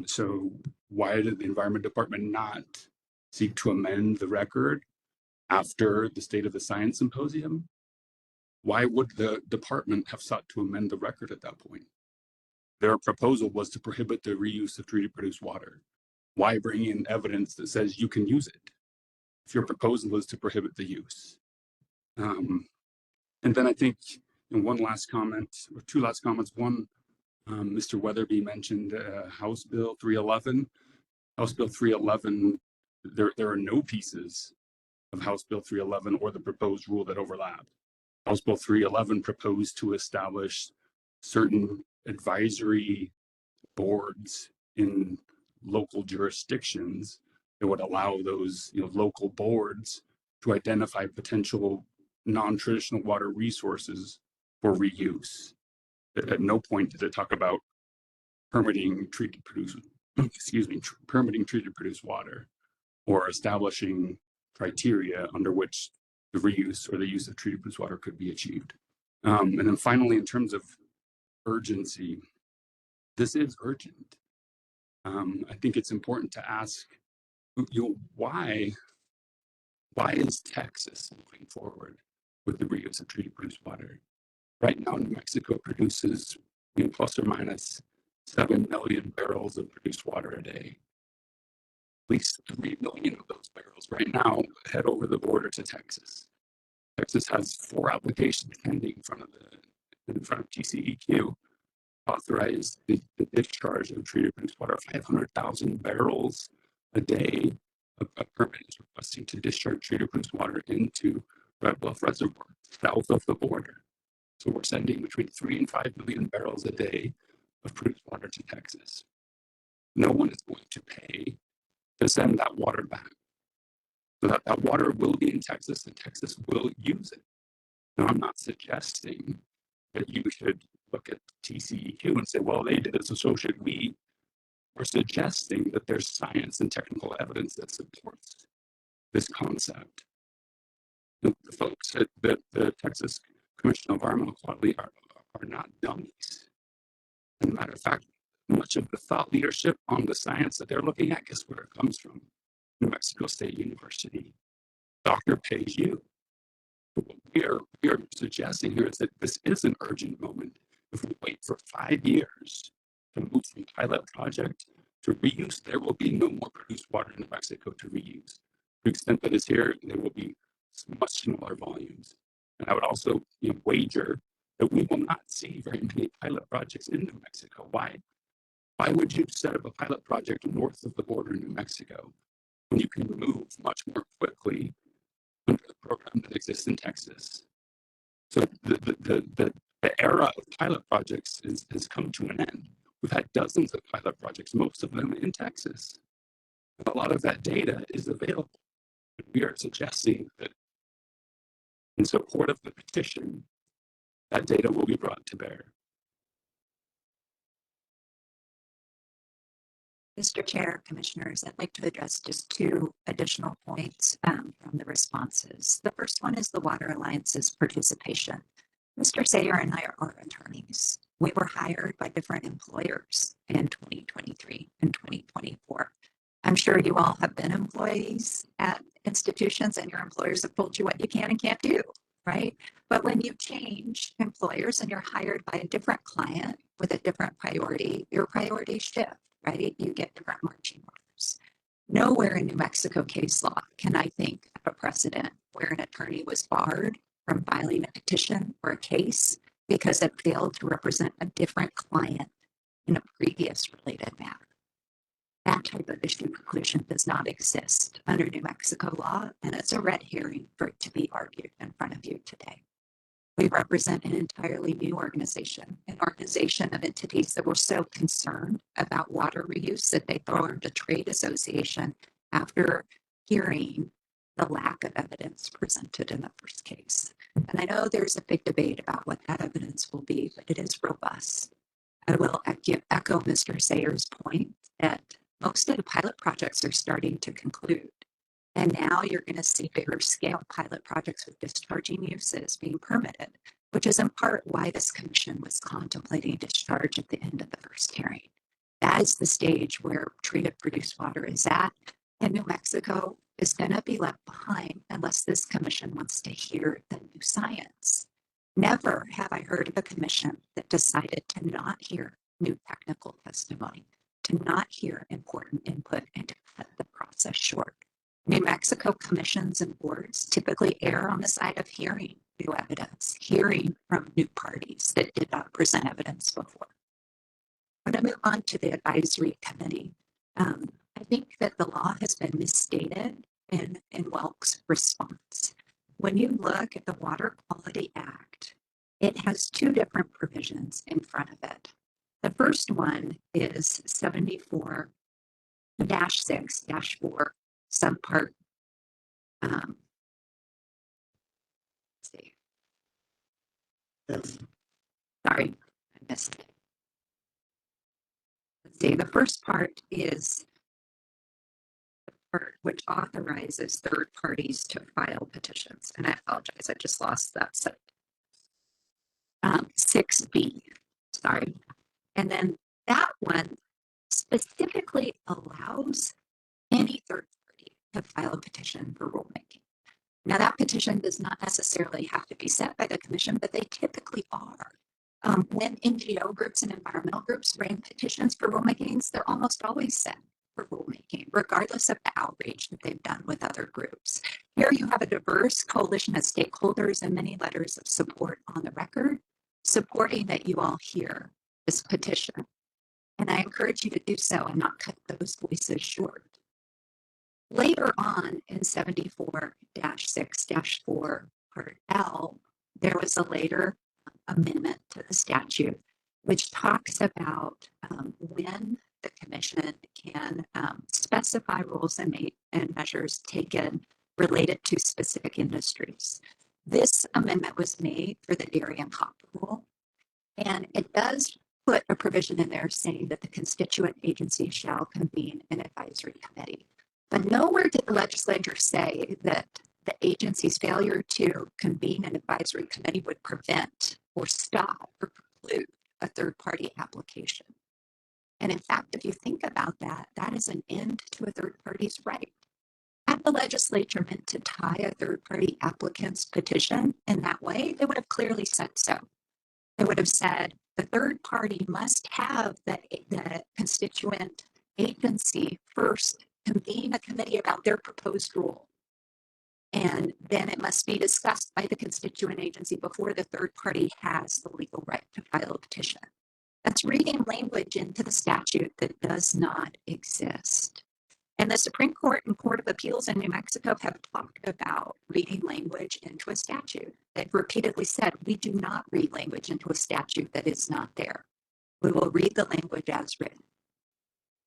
So why did the Environment Department not seek to amend the record after the State of the Science Symposium? Why would the department have sought to amend the record at that point? Their proposal was to prohibit the reuse of treated produced water. Why bring in evidence that says you can use it if your proposal is to prohibit the use? And then I think one last comment, or two last comments. One, Mr. Weatherby mentioned House Bill 311. House Bill 311, there are no pieces of House Bill 311 or the proposed rule that overlap. House Bill 311 proposed to establish certain advisory boards in local jurisdictions that would allow those local boards to identify potential non-traditional water resources for reuse. At no point did it talk about permitting treated produced water or establishing criteria under which the reuse or the use of treated produced water could be achieved. And then finally, in terms of urgency, this is urgent. I think it's important to ask, why is Texas moving forward with the reuse of treated produced water? Right now, New Mexico produces plus or minus 7 million barrels of produced water a day. least 3 million of those barrels right now head over the border to Texas. Texas has 4 applications pending in front of TCEQ, authorize the discharge of treated produced water, 500,000 barrels a day. A permit is requesting to discharge treated produced water into Red Bluff Reservoir, south of the border. So we're sending between 3 and 5 million barrels a day of produced water to Texas. No one is going to pay to send that water back. So that water will be in Texas and Texas will use it. Now, I'm not suggesting that you should look at TCEQ and say, well, they did it, so should we. We're suggesting that there's science and technical evidence that supports this concept. The folks at the Texas Commission on Environmental Quality are not dummies. As a matter of fact, much of the thought leadership on the science that they're looking at, guess where it comes from? New Mexico State University. Doctor pays you. But what we are suggesting here is that this is an urgent moment. If we wait for 5 years to move from pilot project to reuse, there will be no more produced water in New Mexico to reuse. To the extent that it's here, there will be much smaller volumes. And I would also wager that we will not see very many pilot projects in New Mexico. Why? Why would you set up a pilot project north of the border in New Mexico when you can move much more quickly under the program that exists in Texas? So the era of pilot projects has come to an end. We've had dozens of pilot projects, most of them in Texas. And a lot of that data is available. We are suggesting that in support of the petition, that data will be brought to bear. Mr. Chair, Commissioners, I'd like to address just 2 additional points from the responses. The first one is the Water Alliance's participation. Mr. Sayer and I are attorneys. We were hired by different employers in 2023 and 2024. I'm sure you all have been employees at institutions and your employers have told you what you can and can't do, right? But when you change employers and you're hired by a different client with a different priority, your priorities shift, right? You get different marching orders. Nowhere in New Mexico case law can I think of a precedent where an attorney was barred from filing a petition or a case because it failed to represent a different client in a previous related matter. That type of issue preclusion does not exist under New Mexico law, and it's a red herring for it to be argued in front of you today. We represent an entirely new organization, an organization of entities that were so concerned about water reuse that they formed a trade association after hearing the lack of evidence presented in the first case. And I know there's a big debate about what that evidence will be, but it is robust. I will echo Mr. Sayer's point that most of the pilot projects are starting to conclude. And now you're going to see bigger scale pilot projects with discharging uses being permitted, which is in part why this commission was contemplating discharge at the end of the first hearing. That is the stage where treated produced water is at, and New Mexico is going to be left behind unless this commission wants to hear the new science. Never have I heard of a commission that decided to not hear new technical testimony, to not hear important input, and to cut the process short. New Mexico commissions and boards typically err on the side of hearing new evidence, hearing from new parties that did not present evidence before. I'm going to move on to the advisory committee. I think that the law has been misstated in Welk's response. When you look at the Water Quality Act, it has 2 different provisions in front of it. The first one is 74-6-4 subpart. Let's see. Yes. Sorry, I missed it. Let's see. The first part is the part which authorizes third parties to file petitions. And I apologize, I just lost that. So, 6B. Sorry. And then that one specifically allows any third party to file a petition for rulemaking. Now, that petition does not necessarily have to be set by the commission, but they typically are. When NGO groups and environmental groups bring petitions for rulemakings, they're almost always set for rulemaking, regardless of the outreach that they've done with other groups. Here you have a diverse coalition of stakeholders and many letters of support on the record, supporting that you all hear this petition. And I encourage you to do so and not cut those voices short. Later on in 74-6-4 Part L, there was a later amendment to the statute, which talks about when the commission can specify rules and measures taken related to specific industries. This amendment was made for the dairy and copper rule, and it does put a provision in there saying that the constituent agency shall convene an advisory committee. But nowhere did the legislature say that the agency's failure to convene an advisory committee would prevent or stop or preclude a third-party application. And in fact, if you think about that, that is an end to a third party's right. Had the legislature meant to tie a third-party applicant's petition in that way, they would have clearly said so. They would have said the third party must have the constituent agency first convene a committee about their proposed rule. And then it must be discussed by the constituent agency before the third party has the legal right to file a petition. That's reading language into the statute that does not exist. And the Supreme Court and Court of Appeals in New Mexico have talked about reading language into a statute. They've repeatedly said, we do not read language into a statute that is not there. We will read the language as written.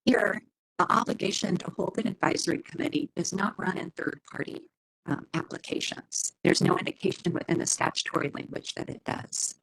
Here, the obligation to hold an advisory committee does not run in third-party applications. There's no indication within the statutory language that it does.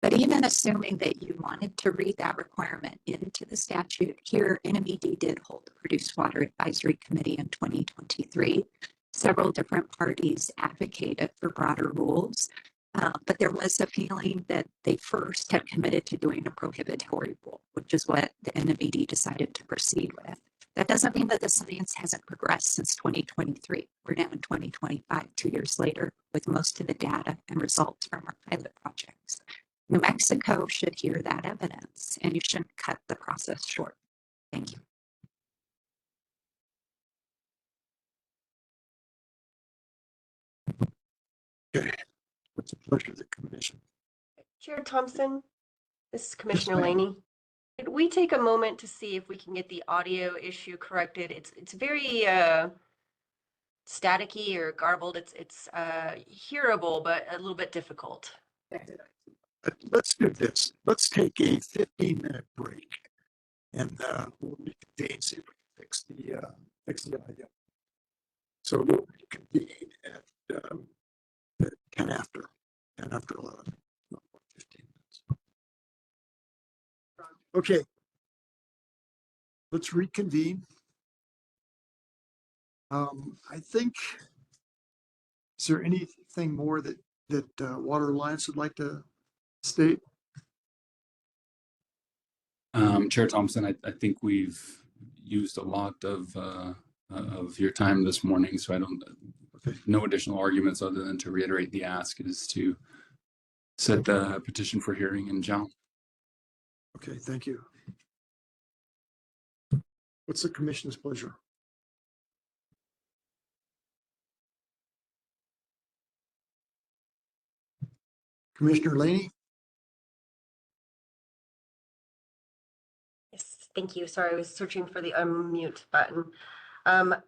But even assuming that you wanted to read that requirement into the statute, here NMED did hold the Produced Water Advisory Committee in 2023. Several different parties advocated for broader rules, but there was a feeling that they first had committed to doing a prohibitory rule, which is what the NMED decided to proceed with. That doesn't mean that the science hasn't progressed since 2023. We're now in 2025, 2 years later, with most of the data and results from our pilot projects. New Mexico should hear that evidence, and you shouldn't cut the process short. Thank you. Okay. What's the pleasure of the commission? Chair Thompson, this is Commissioner Laney. Could we take a moment to see if we can get the audio issue corrected? It's very staticky or garbled. It's hearable, but a little bit difficult. Let's do this. Let's take a 15-minute break, and we'll reconvene, see if we can fix the audio. So we'll reconvene at 10 after 11. 15 minutes. Okay. Let's reconvene. I think, is there anything more that Water Alliance would like to state? Chair Thompson, I think we've used a lot of your time this morning, so I don't, no additional arguments other than to reiterate the ask is to set the petition for hearing in JAL. Okay, thank you. What's the commission's pleasure? Commissioner Laney? Yes, thank you. Sorry, I was searching for the unmute button. I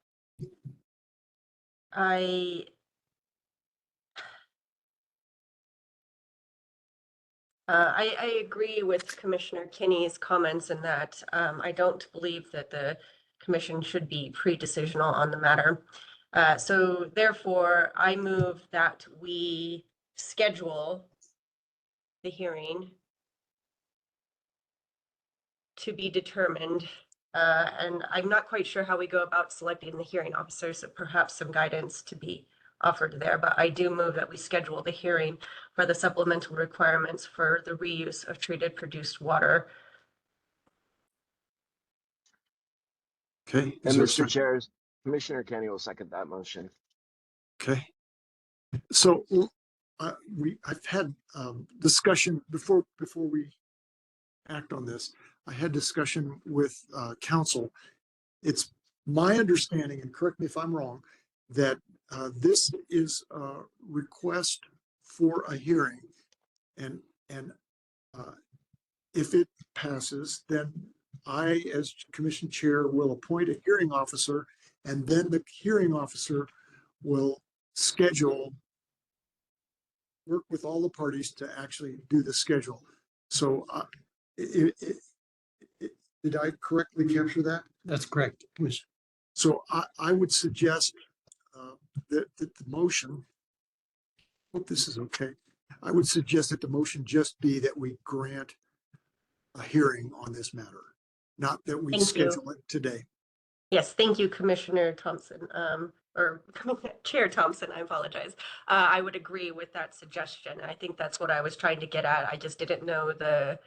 agree with Commissioner Kinney's comments in that I don't believe that the commission should be pre-decisional on the matter. So therefore, I move that we schedule the hearing to be determined. And I'm not quite sure how we go about selecting the hearing officer, so perhaps some guidance to be offered there. But I do move that we schedule the hearing for the supplemental requirements for the reuse of treated produced water. Okay. And Mr. Chair, Commissioner Kenny will second that motion. Okay. So I've had discussion before we act on this. I had discussion with council, It's my understanding, and correct me if I'm wrong, that this is a request for a hearing. And if it passes, then I, as commission chair, will appoint a hearing officer, and then the hearing officer will work with all the parties to actually do the schedule. So did I correctly capture that? That's correct, Commissioner. So I would suggest that the motion, hope this is okay. I would suggest that the motion just be that we grant a hearing on this matter, not that we Thank you. schedule it today. Yes, thank you, Commissioner Thompson, or Chair Thompson, I apologize. I would agree with that suggestion. I think that's what I was trying to get at. I just didn't know the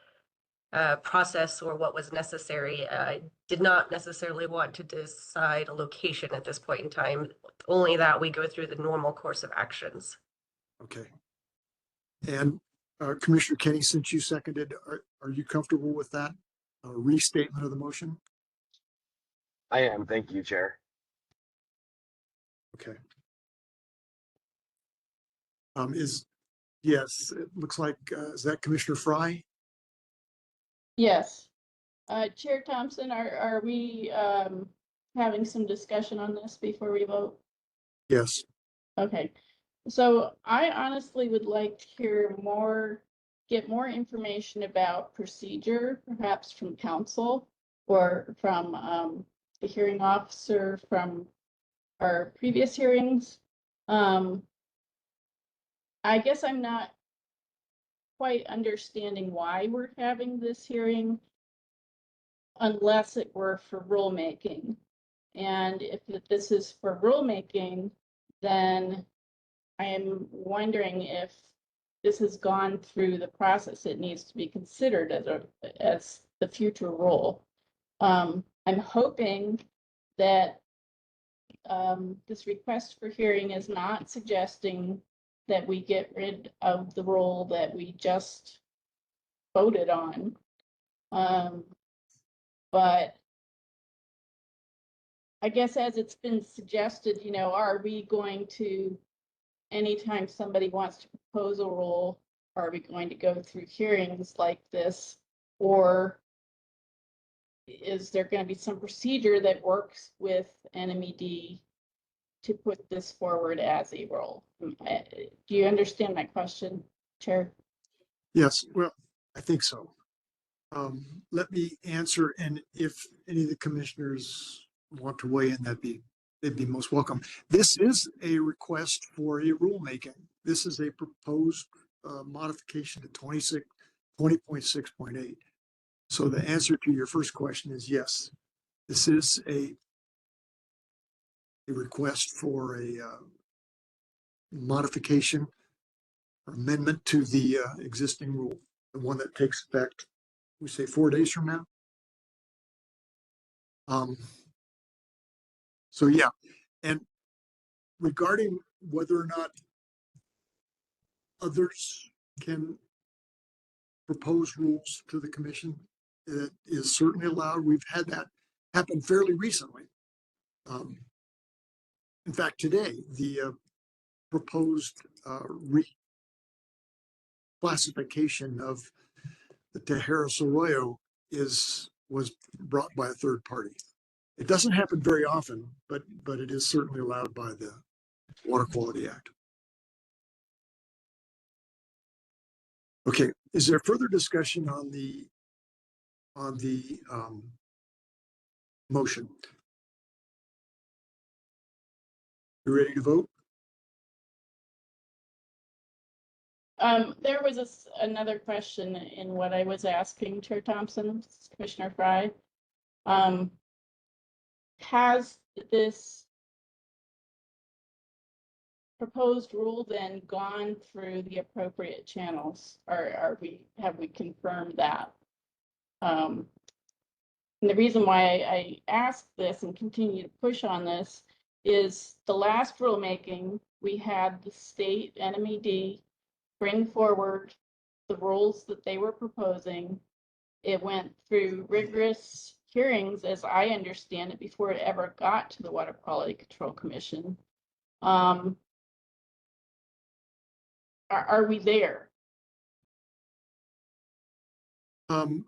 process or what was necessary. I did not necessarily want to decide a location at this point in time, only that we go through the normal course of actions. Okay. And Commissioner Kenny, since you seconded, are you comfortable with that restatement of the motion? I am. Thank you, Chair. Okay. Yes, it looks like, is that Commissioner Fry? Yes. Chair Thompson, are we having some discussion on this before we vote? Yes. Okay. So I honestly would like to hear get more information about procedure, perhaps from council or from the hearing officer from our previous hearings. I guess I'm not quite understanding why we're having this hearing unless it were for rulemaking. And if this is for rulemaking, then I am wondering if this has gone through the process it needs to be considered as the future rule. I'm hoping that this request for hearing is not suggesting that we get rid of the rule that we just voted on. But I guess as it's been suggested, are we going to, anytime somebody wants to propose a rule, are we going to go through hearings like this? Or is there going to be some procedure that works with NMED to put this forward as a rule? Do you understand my question, Chair? Yes, well, I think so. Let me answer, and if any of the commissioners want to weigh in, they'd be most welcome. This is a request for a rulemaking. This is a proposed modification to 20.6.8. So the answer to your first question is yes. This is a request for a modification or amendment to the existing rule, the one that takes effect, we say 4 days from now. So yeah, and regarding whether or not others can propose rules to the commission, it is certainly allowed. We've had that happen fairly recently. In fact, today, the proposed reclassification of the Tejeros Arroyo was brought by a third party. It doesn't happen very often, but it is certainly allowed by the Water Quality Act. Okay, is there further discussion on the motion? You ready to vote? There was another question in what I was asking Chair Thompson, Commissioner Fry. Has this proposed rule then gone through the appropriate channels, or have we confirmed that? And the reason why I asked this and continue to push on this is the last rulemaking, we had the state NMED bring forward the rules that they were proposing. It went through rigorous hearings, as I understand it, before it ever got to the Water Quality Control Commission. Are we there? The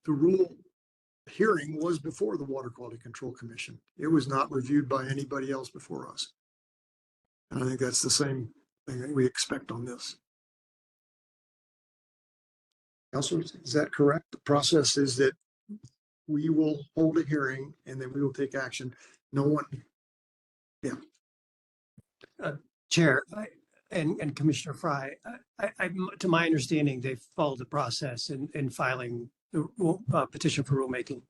rule hearing was before the Water Quality Control Commission. It was not reviewed by anybody else before us. And I think that's the same thing that we expect on this. Councilors, is that correct? The process is that we will hold a hearing and then we will take action. No one, yeah. Chair and Commissioner Fry, to my understanding, they followed the process in filing the petition for rulemaking.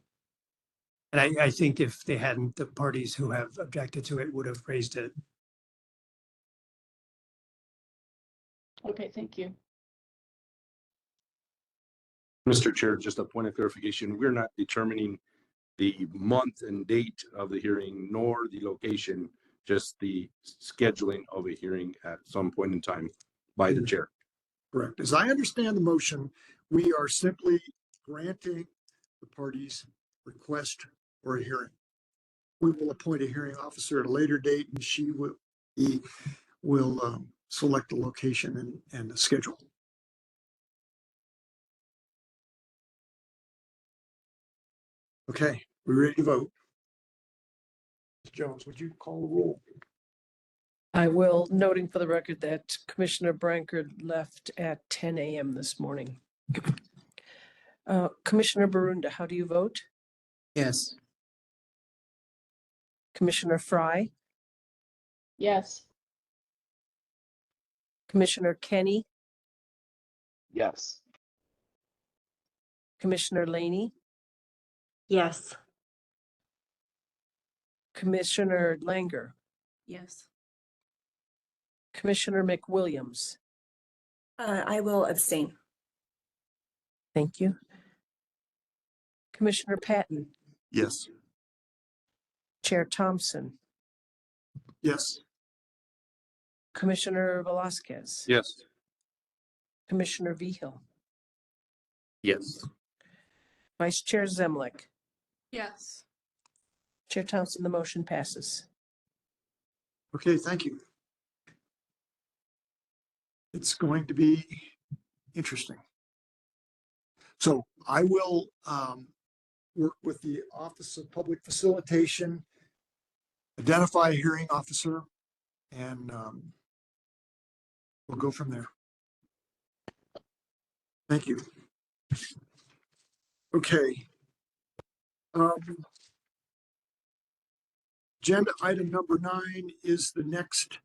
And I think if they hadn't, the parties who have objected to it would have raised it. Okay, thank you. Mr. Chair, just a point of clarification. We're not determining the month and date of the hearing, nor the location, just the scheduling of a hearing at some point in time by the chair. Correct. As I understand the motion, we are simply granting the parties' request for a hearing. We will appoint a hearing officer at a later date, and he will select the location and the schedule. Okay, we're ready to vote. Ms. Jones, would you call the roll? I will, noting for the record that Commissioner Brankard left at 10 a.m. this morning. Commissioner Barunda, how do you vote? Yes. Commissioner Fry? Yes. Commissioner Kenny? Yes. Commissioner Laney? Yes. Commissioner Langer? Yes. Commissioner McWilliams? I will abstain. Thank you. Commissioner Patton? Yes. Chair Thompson? Yes. Commissioner Velasquez? Yes. Commissioner Vihil? Yes. Vice Chair Zemlik? Yes. Chair Thompson, the motion passes. Okay, thank you. It's going to be interesting. So I will work with the Office of Public Facilitation, identify a hearing officer, and we'll go from there. Thank you. Okay. Agenda item number 9 is the next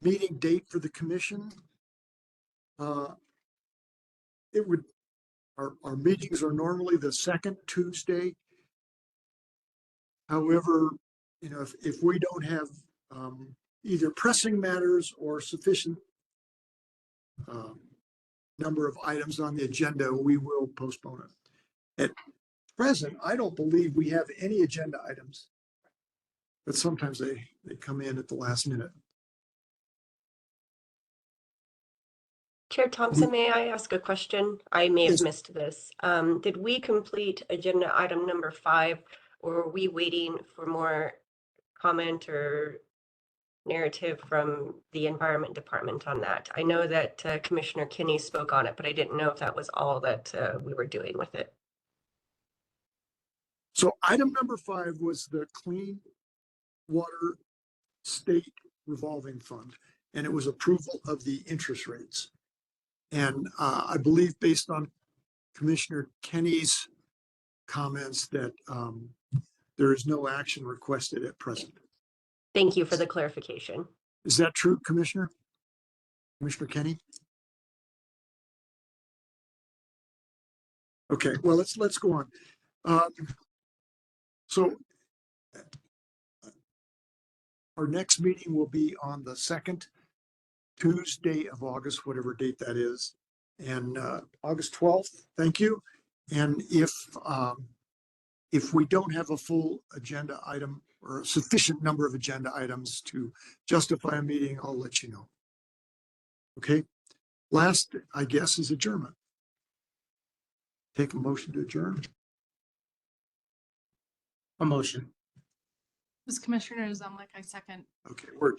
meeting date for the commission. Our meetings are normally the second Tuesday. However, if we don't have either pressing matters or sufficient number of items on the agenda, we will postpone it. At present, I don't believe we have any agenda items, but sometimes they come in at the last minute. Chair Thompson, may I ask a question? I may have Yes. missed this. Did we complete agenda item number 5, or are we waiting for more comment or narrative from the Environment Department on that? I know that Commissioner Kinney spoke on it, but I didn't know if that was all that we were doing with it. So item number 5 was the Clean Water State Revolving Fund, and it was approval of the interest rates. And I believe based on Commissioner Kenny's comments that there is no action requested at present. Thank you for the clarification. Is that true, Commissioner? Commissioner Kenny? Okay, well, let's go on. So our next meeting will be on the second Tuesday of August, whatever date that is, and August 12th. Thank you. And if we don't have a full agenda item or a sufficient number of agenda items to justify a meeting, I'll let you know. Okay. Last, I guess, is adjournment. Take a motion to adjourn. A motion. This Commissioner Zamlik, I second. Okay, we're